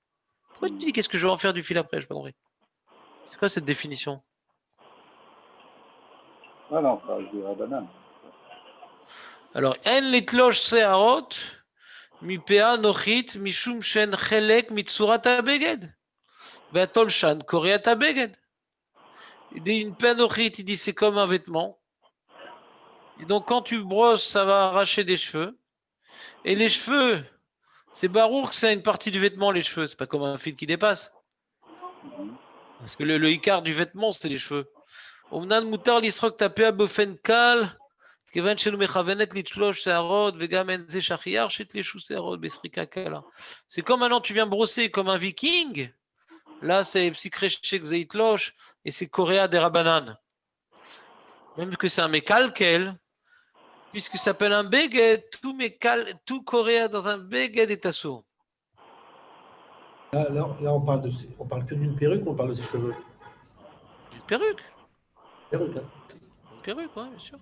Pourquoi tu dis qu'est-ce que je vais en faire du fil après? Je pas compris. C'est quoi cette définition? Ah non, pas je dirais banane. Alors, en litlosh seharot, mipea nochit, mishum shen chelek mitsurat abeged. Ve'atol shan koreat abeged. Il dit une péanochite, il dit c'est comme un vêtement. Et donc quand tu brosses, ça va arracher des cheveux. Et les cheveux, c'est barour que c'est une partie du vêtement, les cheveux. C'est pas comme un fil qui dépasse. Parce que le icard du vêtement, c'est les cheveux. Omnan mutar lisrok tapea bofen kal. כיוון שאנו מכוונת לתלוש שערות וגם אין זה שחייר שתלשו שערות בסריקה קלה. C'est comme maintenant tu viens brosser comme un viking. Là, c'est psychréchek zeitlosh et c'est coréa des rabanan. Même que c'est un mécalquel, puisque ça s'appelle un beged, tout coréa dans un beged est assourd. Là, on parle que d'une perruque ou on parle de ses cheveux? Une perruque. Perruque, hein. Une perruque, ouais, bien sûr.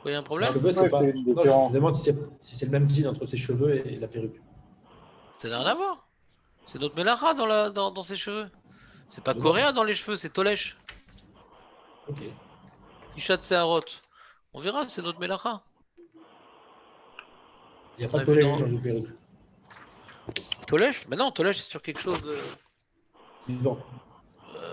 Il y a un problème? Ses cheveux, c'est pas. Non, je demande si c'est le même deal entre ses cheveux et la perruque. Ça n'a rien à voir. C'est notre mélara dans ses cheveux. C'est pas coréen dans les cheveux, c'est Tolesh. Ok. Ishat Seharot. On verra, c'est notre mélara. Il n'y a pas de Tolesh dans une perruque. Tolesh? Mais non, Tolesh, c'est sur quelque chose de. Vivant.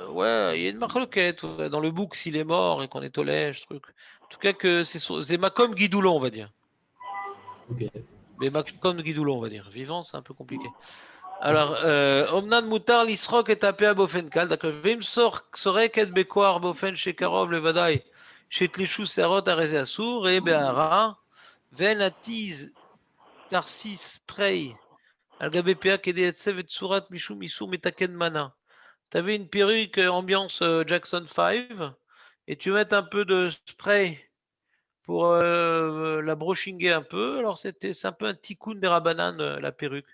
Ouais, il y a une marloquette dans le bouc s'il est mort et qu'on est Tolesh, truc. En tout cas, que c'est Makom Guidoulon, on va dire. Ok. Mais Makom Guidoulon, on va dire. Vivant, c'est un peu compliqué. Alors, Omnan Moutar l'Isrok est tapé à Bofenkal, d'accord. Vim Sorek et Bekoar Bofen Shekarov Levadai, Shetlishu Serot Areze Assour, et Behara, Ven Atiz Tarsis Prey, Al-Gabé Pea Kede Etsev et Tsurat Mishum Isur Metaken Mana. Tu avais une perruque ambiance Jackson 5 et tu mets un peu de spray pour la brushinguer un peu. Alors c'est un peu un tikkun des rabanan, la perruque.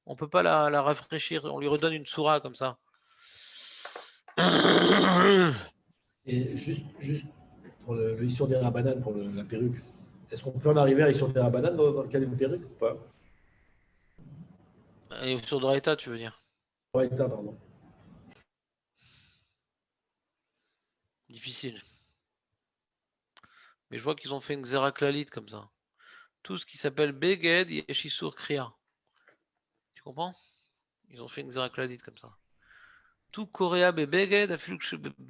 On peut pas la rafraîchir, on lui redonne une soura comme ça. Et juste pour le Issur des Rabanan, pour la perruque, est-ce qu'on peut en arriver à Issur des Rabanan dans le cas d'une perruque ou pas? Et sur Doraita, tu veux dire? Ouais, ça, pardon. Difficile. Mais je vois qu'ils ont fait une Xeraklalit comme ça. Tout ce qui s'appelle Beged, Yeshissur Kriya. Tu comprends? Ils ont fait une Xeraklalit comme ça. Tout Korea Beged,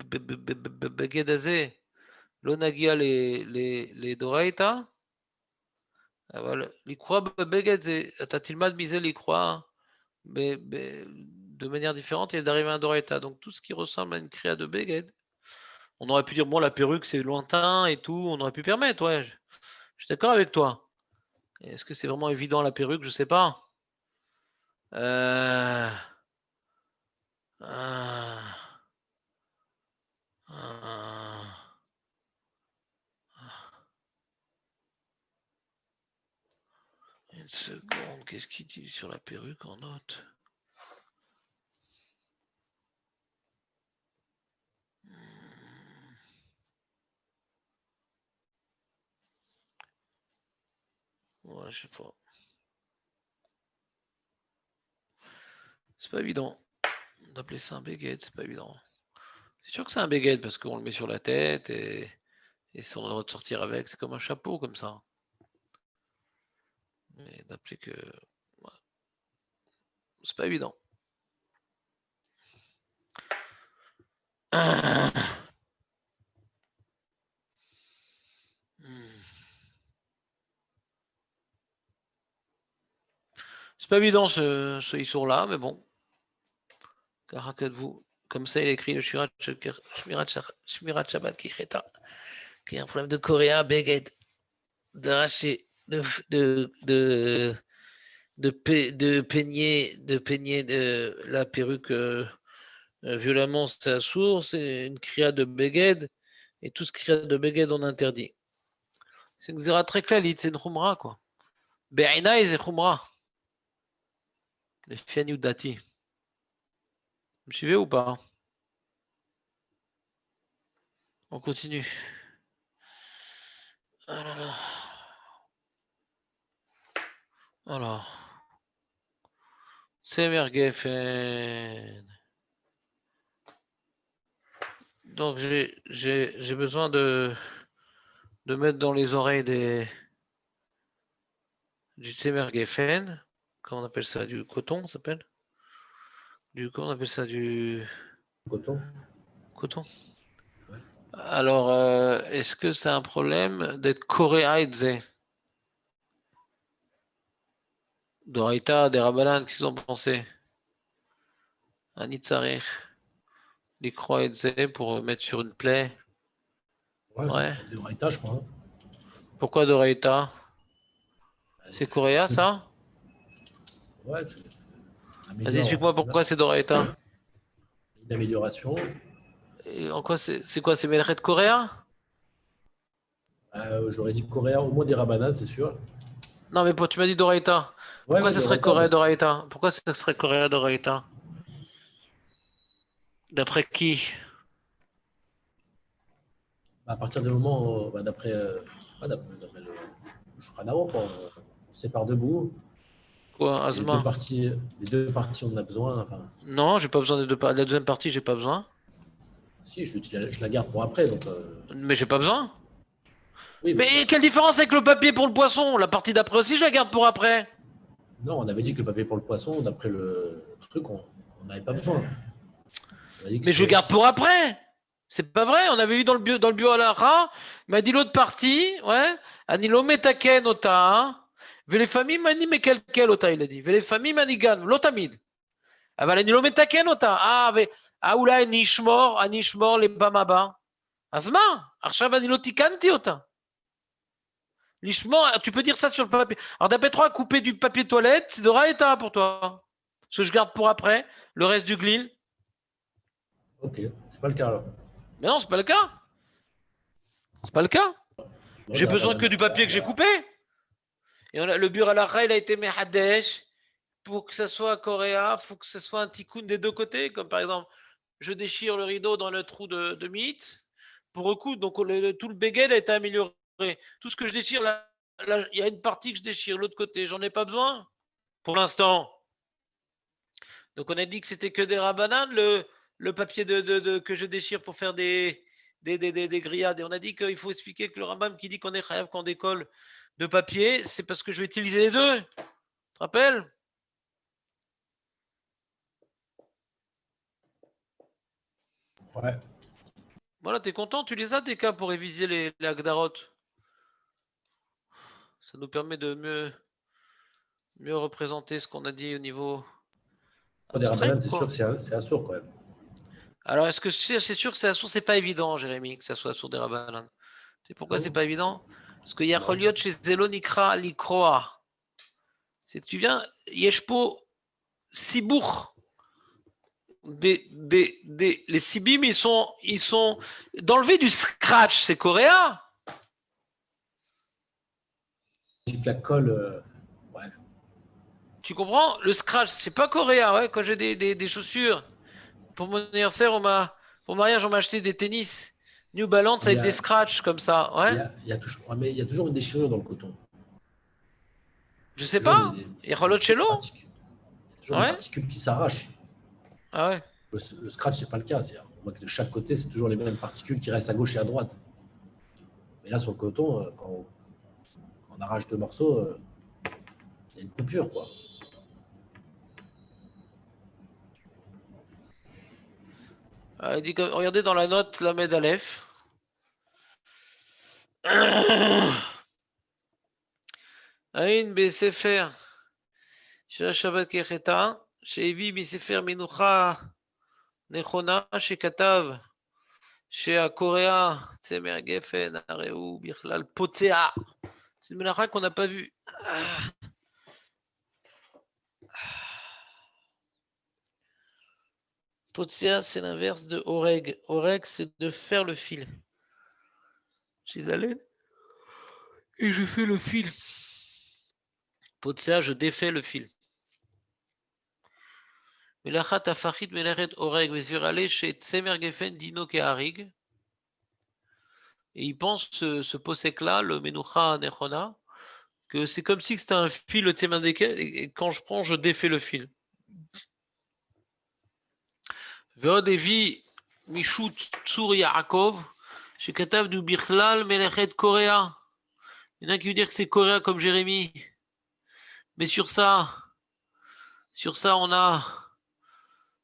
Beged Azé, Lonagia les Doraita. L'Ikroa Beged, t'as-t-il mal misé l'Ikroa de manière différente et d'arriver à un Doraita. Donc tout ce qui ressemble à une créa de Beged, on aurait pu dire, bon, la perruque c'est lointain et tout, on aurait pu permettre, ouais. Je suis d'accord avec toi. Est-ce que c'est vraiment évident la perruque? Je sais pas. Euh... euh, euh, Une seconde, qu'est-ce qu'il dit sur la perruque en note? Ouais, je sais pas. C'est pas évident d'appeler ça un béguette, c'est pas évident. C'est sûr que c'est un béguette parce qu'on le met sur la tête et on a le droit de sortir avec, c'est comme un chapeau comme ça. Mais d'appeler que. Ouais. C'est pas évident. C'est pas évident ce Issour-là, mais bon. Karakadvou. Comme ça, il écrit le Shmirat Shabbat Kicheta, qui est un problème de coréen, Beged, d'arracher, de peigner de la perruque violemment, c'est assourd, c'est une cria de Beged, et tout ce cria de Beged, on interdit. C'est une zéra très clalit, c'est une khumra, quoi. Be'inaï, c'est khumra. Les fiani dati. Vous me suivez ou pas? On continue. Ah là là. Alors. Semer Geffen. Donc j'ai besoin de mettre dans les oreilles du Semer Geffen. Comment on appelle ça? Du coton, ça s'appelle? Comment on appelle ça? Du Coton. coton? Ouais. Alors, est-ce que c'est un problème d'être coréaïdze? Doraita, des Rabanan, qu'ils ont pensé? Anitzarir. Les croix pour mettre sur une plaie. Ouais, Ouais. c'est des Raïta, je crois. Hein. Pourquoi Doraita? C'est Coréa, ça? Ouais, Vas-y, explique-moi pourquoi c'est Doraita. Une amélioration. Et en quoi c'est quoi? C'est Melchet Coréa? J'aurais dit coréen, au moins des Rabanan, c'est sûr. Non, mais tu m'as dit Doraita. Pourquoi Ouais, ça serait Doraita, Coréa parce que Doraita? Pourquoi ça serait Coréa Doraita? D'après qui? à partir du moment, d'après le Shulchan quoi, on sépare deux bouts. Quoi, Et Azma? les deux parties, on en a besoin. Enfin, Non, j'ai pas besoin des deux parties. La deuxième partie, j'ai pas besoin. si, je la garde pour après. Donc, Mais j'ai pas besoin. oui, Mais quelle différence avec le papier pour le poisson? La partie d'après aussi, je la garde pour après. non, on avait dit que le papier pour le poisson, d'après le truc, on n'avait pas besoin. Mais je le garde pour après. C'est pas vrai. On avait vu dans le bio à la rat. Il m'a dit l'autre partie. Ouais. Anilo metaken ota. Vele familles mani mekelkel ota, il a dit. Vele familles manigan. Lotamid. אבל אני לא מתקן אותה. אולי אני אשמור לפעם הבאה. אז מה? עכשיו אני לא תיקנתי אותה. Lichement, tu peux dire ça sur le papier. Alors d'après toi, couper du papier toilette, c'est de raïta pour toi. Ce que je garde pour après, le reste du glil. Ok, c'est pas le cas alors. Mais non, c'est pas le cas. C'est pas le cas. Bon, J'ai des besoin Rabbanan. que du papier que j'ai coupé. Et le bureau à la il a été mehadesh. Pour que ça soit coréen, il faut que ce soit un tikkun des deux côtés. Comme par exemple, je déchire le rideau dans le trou de mythe pour recoudre. Donc tout le béguet a été amélioré. Tout ce que je déchire, là, il y a une partie que je déchire, l'autre côté, j'en ai pas besoin pour l'instant. Donc on a dit que c'était que des rabananes, le papier que je déchire pour faire des grillades. Et on a dit qu'il faut expliquer que le Rambam qui dit qu'on est chayav qu'on décolle de papier, c'est parce que je vais utiliser les deux. Tu te rappelles? Ouais. Voilà, t'es content, tu les as tes cas pour réviser les Agdarot. Ça nous permet de mieux représenter ce qu'on a dit au niveau Des abstrait. Rabbanan, c'est sûr que c'est un sourd quand même. Alors, est-ce que c'est sûr que c'est sourd? C'est pas évident, Jérémy, que ça soit sourd des Rabbanan. C'est pourquoi c'est pas évident? Parce qu'il y a Choliot chez Zelonikra Likroa. C'est que tu viens, Yeshpo Sibour. Les Sibim, ils sont d'enlever du scratch, c'est coréen. Si tu la colles, ouais. Tu comprends? Le scratch, c'est pas coréen. Ouais, quand j'ai des chaussures, pour mon anniversaire, pour mon mariage, on m'a acheté des tennis New Balance Mais avec des scratchs comme ça. Ouais. il y a toujours, ouais, mais il y a toujours une déchirure dans le coton. Je sais Toujours pas. Il y a Rolochello. toujours des Ouais. particules qui s'arrachent. Ah ouais. Le scratch, c'est pas le cas. On voit que de chaque côté, c'est toujours les mêmes particules qui restent à gauche et à droite. Mais là, sur le coton, quand on arrache deux morceaux, il y a une coupure, quoi. Il dit regardez dans la note la Med Aleph. Aïn Besefer. Chez Shabbat Kecheta. Chez Evi Besefer Minucha Nechona. Chez Katav. Chez Korea. Tsemer Gefen. Areu. Bichlal. Potsea. C'est une mélacha qu'on n'a pas vue. Potsea, c'est l'inverse de Oreg. Oreg, c'est de faire le fil. J'ai la laine et je fais le fil. Potsea, je défais le fil. Melachat afachit melachet Oreg. Vesvirale chez Tsemer Gefen Dino Keharig. Et il pense, ce posek-là, le Menucha Nechona, que c'est comme si c'était un fil, le Tsemer Gefen, et quand je prends, je défais le fil. Veodevi Mishut Tsur Yaakov. Chez Katav du Bichlal Melachet Korea. Il y en a qui veut dire que c'est coréen comme Jérémy. Mais sur ça, on a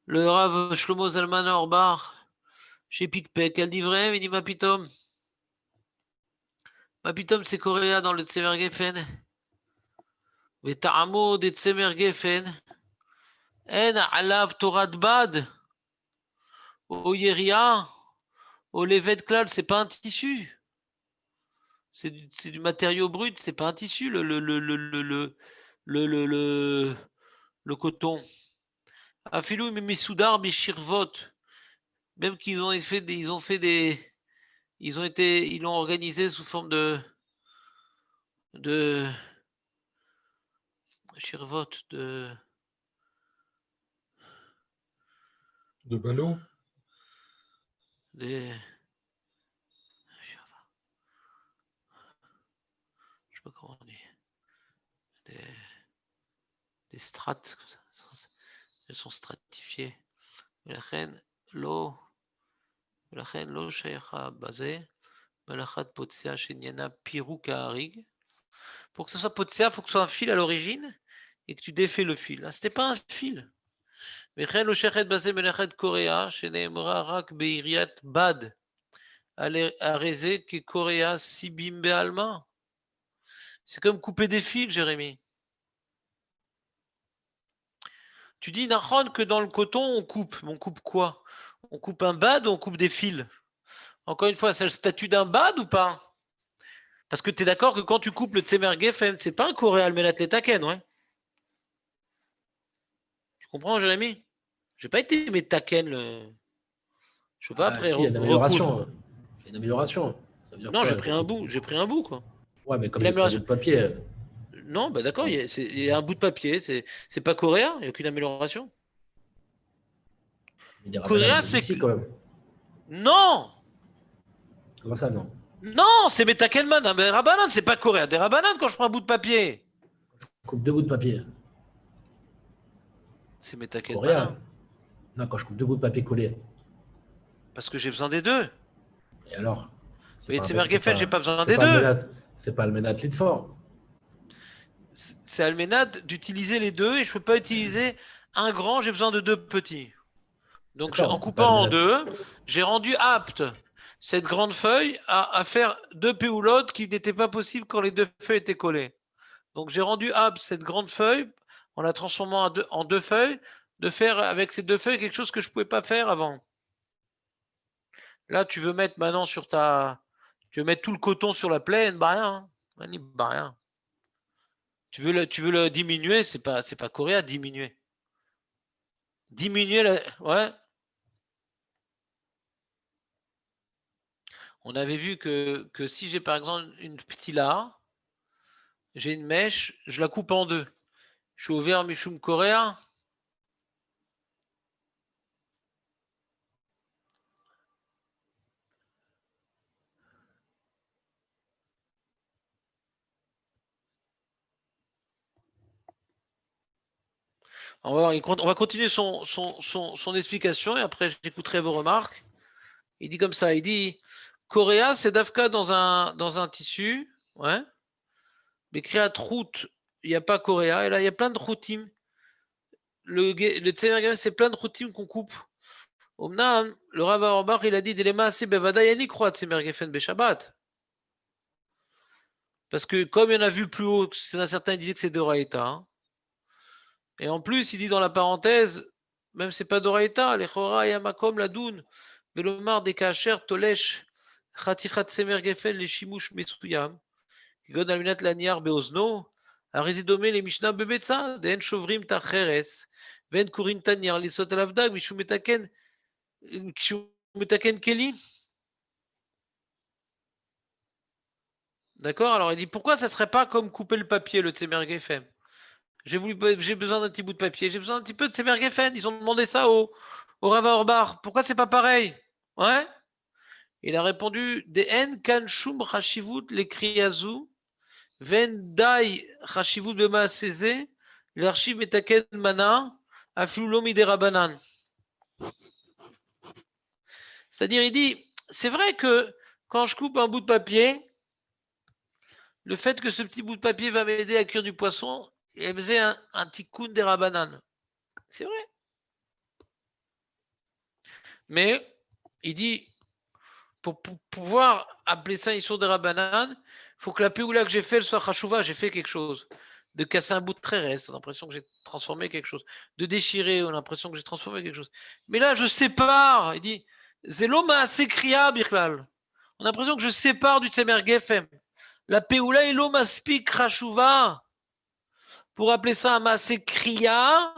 le Rav Shlomo Zalman Orbar chez Pikpek. Elle dit vrai, il dit Mapitom. Mapitom, c'est coréen dans le Tsemer Gefen. Veta'amo de Tsemer Gefen. En alav Torah Bad. Au Yeria. Au Levet Klal, c'est pas un tissu. C'est du matériau brut, c'est pas un tissu, le coton. Afilou Misoudar Bishirvot. Même qu'ils ont fait ils l'ont organisé sous forme de Shirvot, De ballot. je sais pas comment on dit, des strates, elles sont stratifiées. La reine, l'eau shaykha basé, malachat potsea shenyana pirou kaharig. Pour que ce soit potsea, il faut que ce soit un fil à l'origine et que tu défais le fil. Là, c'était pas un fil. וכן לא שייכת בזה מלאכת קוריאה, שנאמרה רק בעיריית בד, הרי זה כקוריאה סיבים בעלמא. C'est comme couper des fils, Jérémy. Tu dis, Nahon, que dans le coton, on coupe. Mais on coupe quoi? On coupe un bad ou on coupe des fils? Encore une fois, c'est le statut d'un bad ou pas? Parce que tu es d'accord que quand tu coupes le Tsemer Geffen, c'est pas un Corée Almenat Letaken, ouais. Tu comprends, Jérémy? J'ai pas été Metaken. Je peux pas après Si, il y a une recoudre. amélioration. Il y a une amélioration. Ça veut dire Non, quoi? j'ai pris un bout. J'ai pris un bout, quoi. Ouais, mais comme Et j'ai pris un bout l'amélioration. de papier, Non, bah d'accord, il y a un bout de papier. C'est pas coréen, il n'y a aucune amélioration. il y a des Coréen, rabanades c'est. d'ici quand même. Non! Comment ça, non? Non, c'est Metakenman. Hein. Mais Rabanan, c'est pas coréen. Des Rabanan quand je prends un bout de papier. Je coupe 2 bouts de papier. C'est Metakenman. Coréen. Hein. Non, quand je coupe 2 bouts de papier collés. Parce que j'ai besoin des deux. Et alors? C'est Mais pas, Tsemer Geffen, j'ai pas besoin c'est des pas le deux. Ménat, c'est pas le Ménat Lidfort. C'est Almenad d'utiliser les deux et je peux pas utiliser un grand, j'ai besoin de deux petits. Donc D'accord, en mais c'est pas le coupant en Ménat. deux, j'ai rendu apte cette grande feuille à faire deux péoulottes qui n'étaient pas possibles quand les deux feuilles étaient collées. Donc j'ai rendu apte cette grande feuille en la transformant en deux feuilles, de faire avec ces deux feuilles quelque chose que je ne pouvais pas faire avant. Là, tu veux mettre maintenant sur ta. Tu veux mettre tout le coton sur la plaine, bah rien. Bah rien. Tu veux le diminuer, c'est pas coréen, diminuer. Diminuer la. Ouais. On avait vu que si j'ai par exemple une petite là, j'ai une mèche, je la coupe en deux. Je suis au vert Michum coréen. On va continuer son explication et après j'écouterai vos remarques. Il dit comme ça, il dit Coréa, c'est Dafka dans un tissu, ouais. Mais créat route, il n'y a pas Coréa. Et là, il y a plein de routim. Le Tsemergam, c'est plein de routim qu'on coupe. Omnam, le Rav Auerbach, il a dit Delema assez bevada yani croit Tsemergefen Beshabbat. Parce que comme il y en a vu plus haut, certains disaient que c'est Doraïta. Hein. Et en plus, il dit dans la parenthèse, même c'est pas Doraïta, les Chora Yamakom Ladoun, Velomar des Kacher Tolesh, Khatichat Tsemergefen les Shimush Metsuyam, God Alminat Laniar Beozno, Arisidome les Mishnah Bebetza, Den Shovrim Tacheres, Ven Kurin Taniar, les Sot Alavdag, Mishumetaken Kelly. D'accord. Alors il dit pourquoi ça serait pas comme couper le papier, le Tsemer Geffen. J'ai besoin d'un petit bout de papier, j'ai besoin un petit peu de Tsemer Geffen. Ils ont demandé ça au Rav Auerbach. Pourquoi c'est pas pareil? Ouais. Il a répondu des en kan shum chashivut le kriyazu ven dai chashivut bema seze l'archive metaken mana afilu lo miderabanan. C'est-à-dire il dit c'est vrai que quand je coupe un bout de papier, le fait que ce petit bout de papier va m'aider à cuire du poisson, il faisait un tikkun des rabanan. C'est vrai. Mais il dit, pour pouvoir appeler ça Issour des rabanan, il faut que la péoula que j'ai fait, elle soit chachouva, j'ai fait quelque chose. De casser un bout de trérès, on a l'impression que j'ai transformé quelque chose. De déchirer, on a l'impression que j'ai transformé quelque chose. Mais là, je sépare. Il dit, Zeloma asekria birklal. On a l'impression que je sépare du tsemer gefem. La péoula est l'homme aspik chachouva. Pour appeler ça un massé kriya,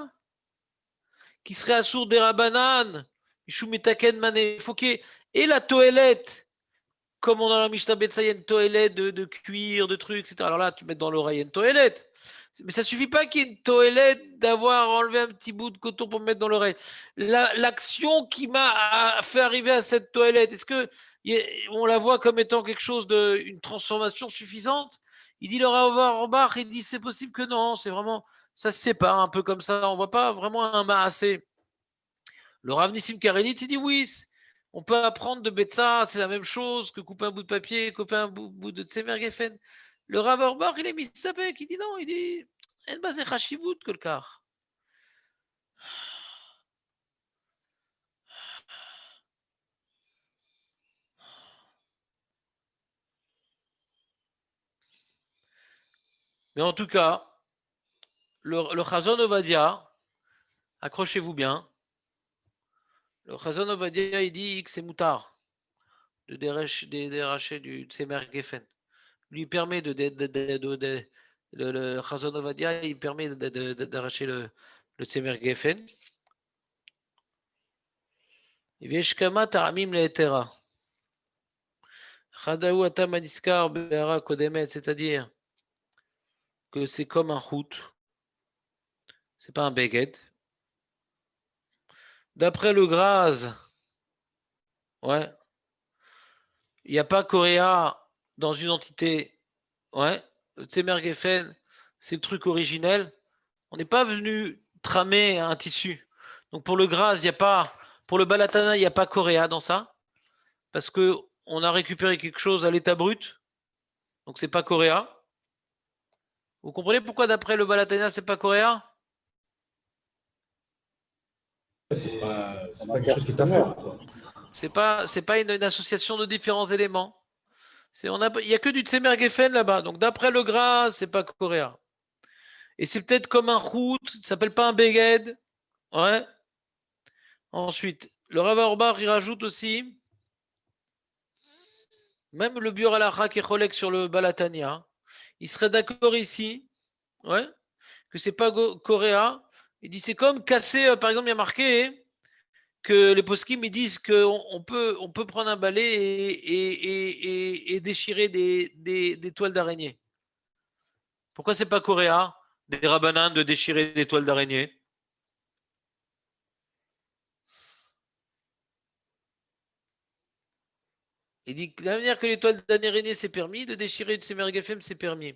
qui serait assour des rabanan, il faut qu'il y ait et la toilette, comme on a dans la Mishnah Betsaïen, une toilette de cuir, de trucs, etc. Alors là, tu mets dans l'oreille une toilette. Mais ça suffit pas qu'il y ait une toilette d'avoir enlevé un petit bout de coton pour me mettre dans l'oreille. L'action qui m'a fait arriver à cette toilette, est-ce que on la voit comme étant quelque chose une transformation suffisante? Il dit le Rav Auerbach, il dit c'est possible que non, c'est vraiment ça se sépare un peu comme ça, on voit pas vraiment un maassé. Le Rav Nissim Karenit, il dit oui, on peut apprendre de Betsa, c'est la même chose que couper un bout de papier, couper un bout de Tsemer Geffen. Le Rav Auerbach, il est mistapek, il dit non, il dit en bas c'est Chashivut kolkar. Mais en tout cas, le Chazon Ovadia, accrochez-vous bien, le Chazon Ovadia, il dit que c'est moutard de déracher du Tsemer Geffen. lui permet le Chazon Ovadia, il permet d'arracher le Tzemer Geffen. ויש כמה טעמים להתרה. אחד הוא הטעם הנזכר בהערה קודמת, c'est-à-dire que c'est comme un chout, c'est pas un beged. D'après le Graz, ouais, il n'y a pas Coréa dans une entité, ouais, le Tzemer Geffen, c'est le truc originel. On n'est pas venu tramer un tissu. Donc pour le Graz, il n'y a pas, pour le Balatana, il n'y a pas Coréa dans ça, parce que on a récupéré quelque chose à l'état brut, donc c'est pas Coréa. Vous comprenez pourquoi d'après le Balatana, c'est pas Coréa? C'est pas quelque chose qui est à faire, quoi. C'est pas une association de différents éléments. Il n'y a que du Tzemer Geffen là-bas. Donc d'après le Gras, c'est pas Coréa. Et c'est peut-être comme un route, ça s'appelle pas un Beged. Ouais. Ensuite, le Rav Auerbach, il rajoute aussi, même le Biur Halacha qui est cholek sur le Balatania, il serait d'accord ici, ouais, que c'est pas Coréa. Il dit c'est comme casser, par exemple, il y a marqué que les poskim ils disent qu'on peut prendre un balai et déchirer des toiles d'araignée. Pourquoi c'est pas Coréa, des rabbanans, de déchirer des toiles d'araignée? Il dit que de la manière que les toiles d'araignée c'est permis, de déchirer de ces mergefem c'est permis.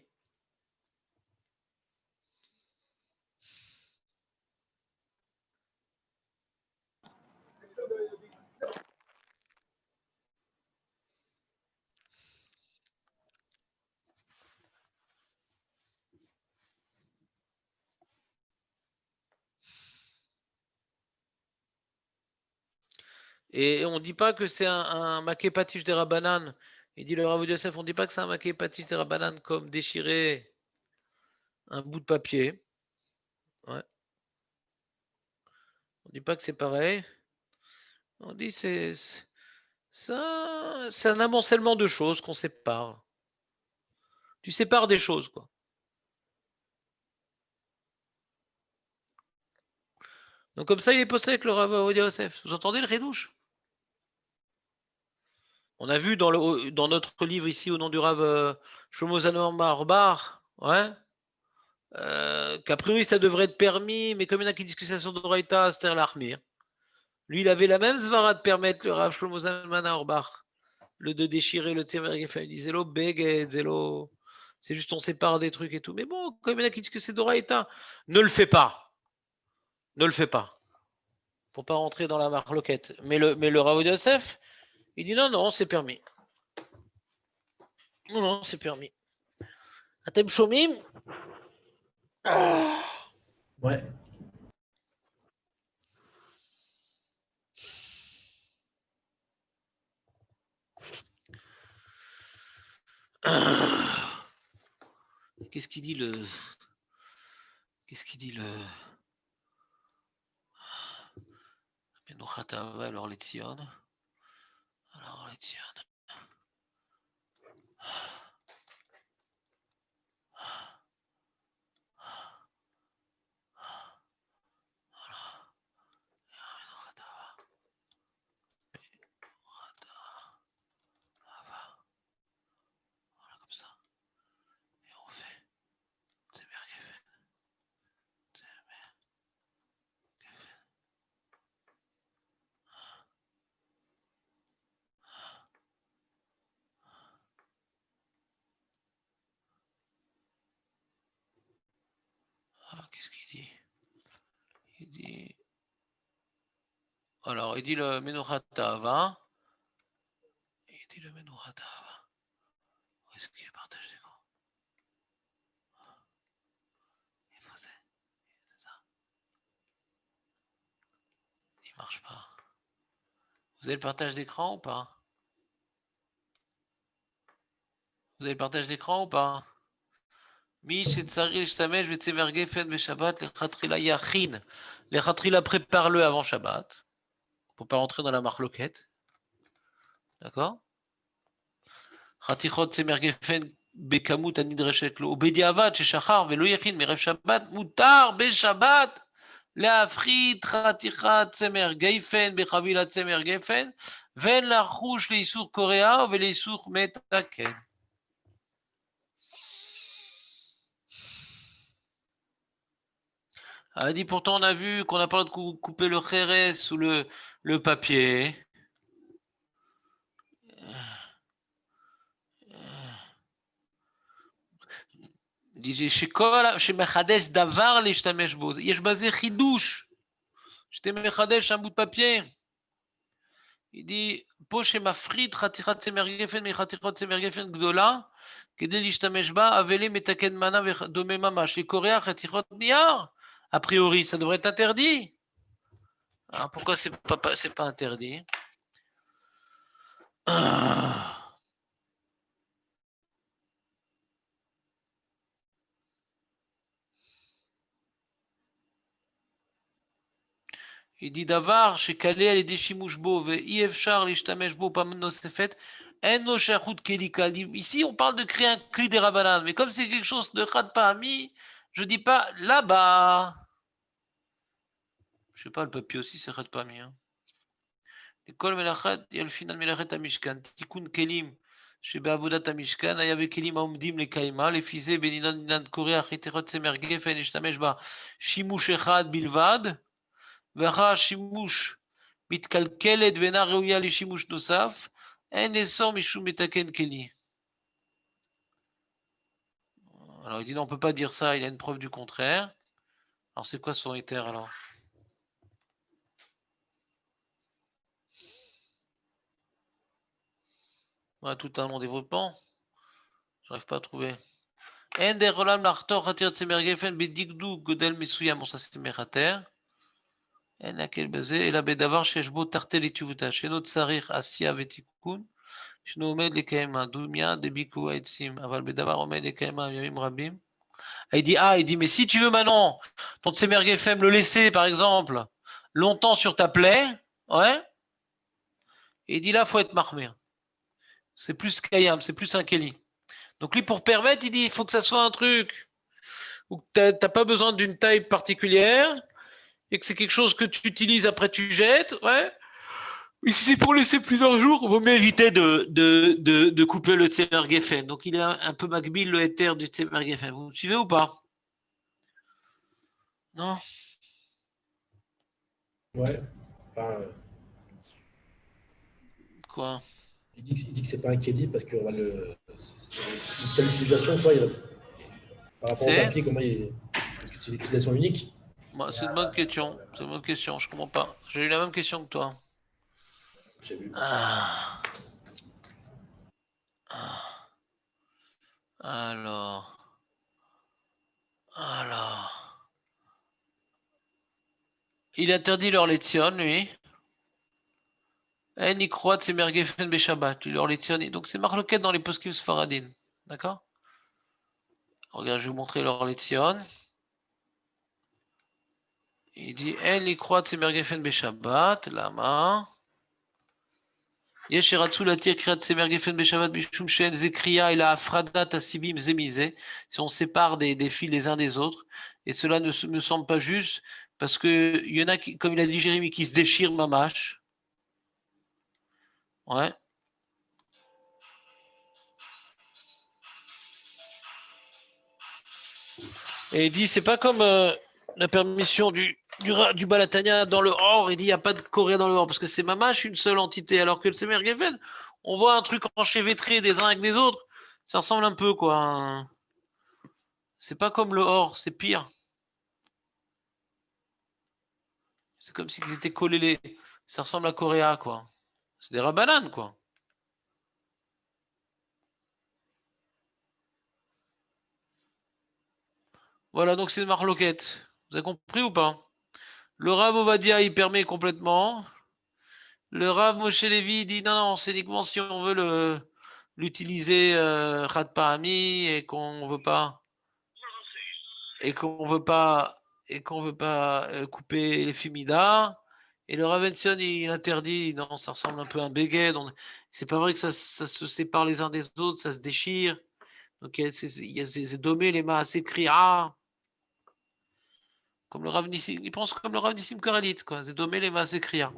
Et on ne dit pas que c'est un maquet patiche des Rabbanan. Il dit le Rav Yosef, on ne dit pas que c'est un maquet patiche des Rabbanan comme déchirer un bout de papier. Ouais. On ne dit pas que c'est pareil. On dit c'est un amoncellement de choses qu'on sépare. Tu sépares des choses, quoi. Donc comme ça, il est posté avec le Rav Yosef. Vous entendez le Redouche? On a vu dans notre livre ici, au nom du Rav Shlomo Zalman Auerbach, ouais, qu'a priori ça devrait être permis, mais comme il y en a qui disent que c'est sur Doraita, c'est l'Armir. Lui, il avait la même zvara de permettre le Rav Shlomo Zalman Auerbach, le de déchirer le Tzemer Geffen. Il disait lo beged, c'est juste on sépare des trucs et tout. Mais bon, comme il y en a qui disent que c'est Doraita, ne le fais pas. Ne le fais pas. Pour pas rentrer dans la marloquette. Mais le Rav Yosef, il dit non, c'est permis. Non, c'est permis. Atem Shomim? Ouais. Qu'est-ce qu'il dit le. Menochatava, alors les Tzion. Alors les Tzion. Voilà comme ça. Et on fait. C'est bien fait. Ah, qu'est-ce qu'il dit? Il dit. Alors, il dit le Menochatava. Il dit le Menochatava. Où est-ce qu'il partage l'écran? Il faut c'est ça. Il marche pas. Vous avez le partage d'écran ou pas? Vous avez le partage d'écran ou pas? Mi shetzari l'ishtamesh v'tzemer gefen b'Shabbat lechatchila yachin. Lechatchila prépare-le avant Shabbat. Pour pas rentrer dans la marloquette. D'accord? Chatichot tzemer gefen בכמות הנדרשת לו, ובדיעבד ששכח ולא יכין מערב שבת, מותר בשבת להפחית חתיכת צמר גפן בחבילת צמר גפן, ולחוש לאיסור קוריאה ולאיסור מתקן. Elle dit pourtant on a vu qu'on n'a pas le droit de couper le kheres ou le papier. dit שמחדש דבר להשתמש בו, יש בזה חידוש, שאתה מחדש שם bout de papier. Il dit, פה שמפחית חתיכת צמר גפן מחתיכות צמר גפן גדולה, כדי להשתמש בה, אבלים מתקן מנה ודומה ממש, לקורע חתיכות נייר, a priori ça devrait être interdit. Alors pourquoi c'est pas interdit? Il dit דבר שקלה על ידי שימוש בו ואי אפשר להשתמש בו פעם נוספת, אין לו שייכות כלי קל. Ici on parle de créer un kli de Rabbanan, mais comme c'est quelque chose de חד פעמי, je dis pas là-bas. Je sais pas, le papier aussi c'est חד פעמי. כל מלאכת, יהיה לפינן מלאכת המשכן, תיקון כלים שבעבודת המשכן, היה בכלים העומדים לקיימה, לפי זה בנינן קורח חתיכות צמר גפן, להשתמש בה שימוש אחד בלבד, ואחר השימוש מתקלקלת ואינה ראויה לשימוש נוסף, אין לאסור משום מתקן כלי. Alors il dit non, on ne peut pas dire ça, il a une preuve du contraire. Alors c'est quoi son éther alors? Voilà, tout un long développement. J'arrive pas à trouver. En der rolam l'artor hatir tsemer gefen bedigdu godel mesuyam. Bon, ça c'est mechater. En laquelle basé et la bedavar sheshbo tartel etuvuta. Sheno tsarir asia vetikun. Sheno omed lekaima dumia debiku aetsim. Aval bedavar omed lekaima yamim rabim. Il dit, mais si tu veux maintenant ton tsemer gefen le laisser, par exemple, longtemps sur ta plaie, ouais. Et il dit là, faut être marmé. C'est plus Kayam, c'est plus un Keli. Donc lui, pour permettre, il dit, il faut que ça soit un truc où tu n'as pas besoin d'une taille particulière et que c'est quelque chose que tu utilises, après tu jettes. Ouais. Et si c'est pour laisser plusieurs jours, il vaut mieux éviter de couper le Tsemer Geffen. Donc il est un peu magbil, le éther du Tsemer Geffen. Vous me suivez ou pas? Non? Ouais. Enfin, Quoi? il dit que c'est pas un Kelly parce qu'on va le. C'est l'utilisation, quoi. Par rapport au papier, comment il. Parce que c'est l'utilisation unique. C'est une bonne question. C'est une bonne question. Je comprends pas. J'ai eu la même question que toi. J'ai vu. Alors. Il interdit l'orlétion, lui. En ikroat tsemer gefen beshabbat. L'orlétion. Donc c'est marloquette dans les poskim sfaradin. D'accord? Regarde, je vais vous montrer l'orlétion. Il dit En ikroat tsemer gefen beshabbat. Lama. יש שרצו להתיר קריאת צמר גפן בשבת משום שאין זה קריאה אלא הפרדת הסיבים זה מזה, si on sépare des fils les uns des autres, et cela ne me semble pas juste parce que il y en a qui, comme il a dit Jérémie, qui se déchirent mamache. Ouais. Et il dit c'est pas comme la permission du Balatania dans le Or, il dit il n'y a pas de Corée dans le Or, parce que c'est mamache une seule entité, alors que le Tsemer Geffen, on voit un truc enchevêtré des uns avec des autres, ça ressemble un peu, quoi. C'est pas comme le Or, c'est pire. C'est comme s'ils étaient collés, ça ressemble à Coréa, quoi. C'est des rabananes, quoi. Voilà, donc c'est une marloquette. Vous avez compris ou pas? Le Rav Ovadia, il permet complètement. Le Rav Moshe Levi dit non, c'est uniquement si on veut l'utiliser Khat Parami et qu'on veut pas couper les Fimida. Et le Rav Ension, il interdit, non, ça ressemble un peu à un béguet. C'est pas vrai que ça se sépare les uns des autres, ça se déchire. Donc, il y a ces domé les maasé kriya. Comme le Rav Nissim, il pense comme le Rav Nissim Karalit, quoi. C'est domé les maasé kriya.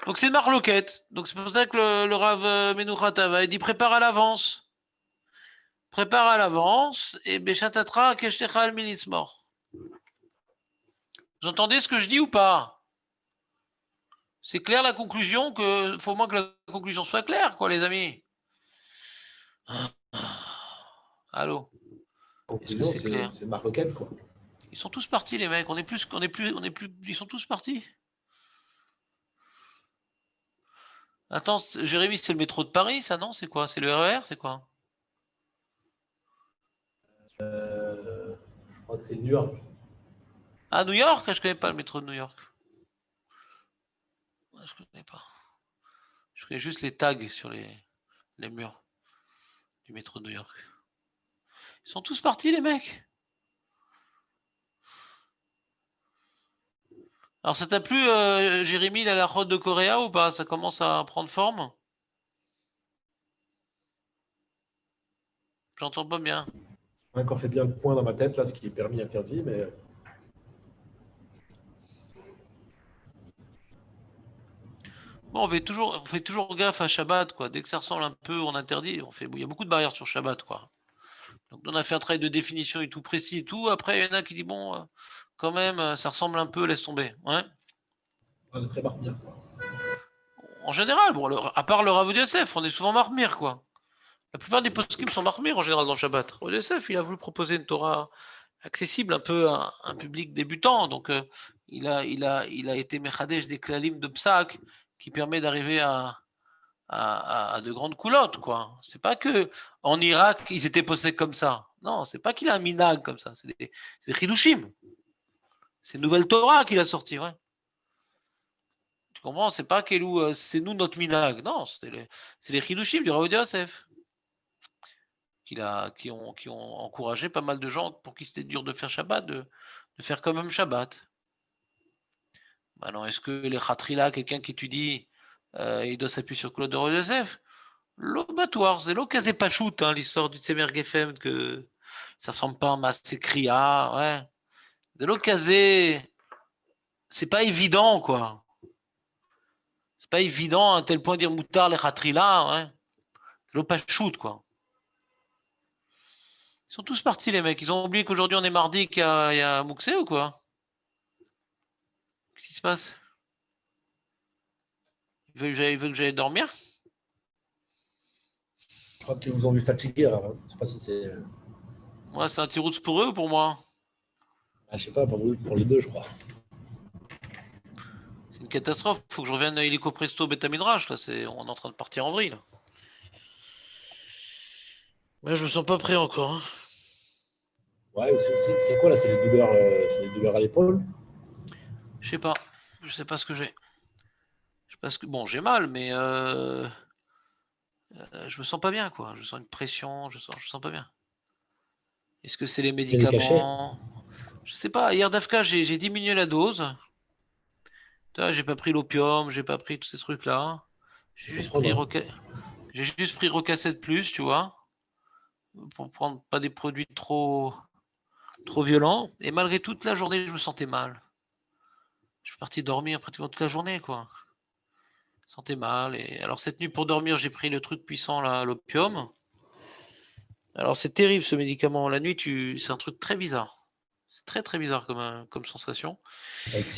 Donc, c'est une marloquette. Donc, c'est pour ça que le Rav Menuchat Ava, il dit prépare à l'avance. Prépare à l'avance et Beshatatra Keshtecha al Minismor. Vous entendez ce que je dis ou pas? C'est clair la conclusion que faut au moins que la conclusion soit claire, quoi, les amis. Allô? Est-ce que Conclusion, c'est clair? c'est Marc Lequel, quoi. Ils sont tous partis, les mecs. Ils sont tous partis. Attends, Jérémy, c'est le métro de Paris, ça, non? C'est quoi? C'est le RER? C'est quoi? Je crois que c'est New York. Ah, New York? Je connais pas le métro de New York. Je connais pas. Je connais juste les tags sur les murs du métro de New York. Ils sont tous partis, les mecs. Alors, ça t'a plu, Jérémy, la route de Corée ou pas? Ça commence à prendre forme? J'entends pas bien. J'ai encore fait bien le point dans ma tête, là, ce qui est permis, interdit, mais Bon, on fait toujours gaffe à Shabbat, quoi. Dès que ça ressemble un peu, on interdit. Il y a beaucoup de barrières sur Shabbat, quoi. Donc, on a fait un travail de définition et tout précis et tout. Après, il y en a qui disent, bon, quand même, ça ressemble un peu, laisse tomber. Ouais. on est très marmire, quoi. En général, bon, à part le Rav Yosef, on est souvent marmire, quoi. La plupart des poskim sont marmire en général dans Shabbat. Rav Yosef, il a voulu proposer une Torah accessible un peu à un public débutant. Donc, il a été Mechadesh des Klalim de Psak qui permet d'arriver à de grandes coulottes, quoi. C'est pas que en Irak, ils étaient posés comme ça. Non, c'est pas qu'il a un minag comme ça. C'est des Hidushim. C'est une nouvelle Torah qu'il a sorti, ouais. Tu comprends? C'est pas qu'Elou, c'est nous notre minag. Non, c'est les Hidushim du Rav Yosef. Qui ont encouragé pas mal de gens pour qui c'était dur de faire Shabbat, de faire quand même Shabbat. Maintenant, est-ce que les Khatrila, quelqu'un qui étudie, il doit s'appuyer sur Claude de Rodezef? L'obatoire, c'est l'occasion pas shoot, hein, l'histoire du Tsemer Geffen, que ça ressemble pas à un Masekria, ouais. De l'occasion, c'est pas évident, quoi. C'est pas évident à un tel point de dire Moutar, les Khatrila, ouais. L'opachut, quoi. Ils sont tous partis, les mecs. Ils ont oublié qu'aujourd'hui on est mardi, qu'il y a Mouxé ou quoi? Qu'est-ce qui se passe? Ils veulent que j'aille dormir? Je crois qu'ils vous ont vu fatigué, là. Hein. Je sais pas si c'est. Ouais, c'est un petit route pour eux ou pour moi? Ah, je sais pas, pour vous, pour les deux, je crois. C'est une catastrophe. Faut que je revienne à Illico Presto Beta Midrash. Là, on est en train de partir en vrille. Là. Mais je me sens pas prêt encore. Hein. Ouais, c'est quoi là? C'est les douleurs à l'épaule? Je sais pas. Je sais pas ce que j'ai. Je sais pas ce que. Bon, j'ai mal, mais je me sens pas bien, quoi. Je sens une pression. Je sens pas bien. Est-ce que c'est les médicaments? Je sais pas. Hier d'Afka, j'ai diminué la dose. J'ai pas pris l'opium, j'ai pas pris tous ces trucs-là. J'ai juste pris Rocacet plus, tu vois, pour prendre pas des produits trop violents. Et malgré toute la journée, je me sentais mal. Je suis parti dormir pratiquement toute la journée, quoi. Je me sentais mal. Et alors cette nuit pour dormir, j'ai pris le truc puissant là, l'opium. Alors c'est terrible ce médicament. La nuit, c'est un truc très bizarre. C'est très très bizarre comme sensation.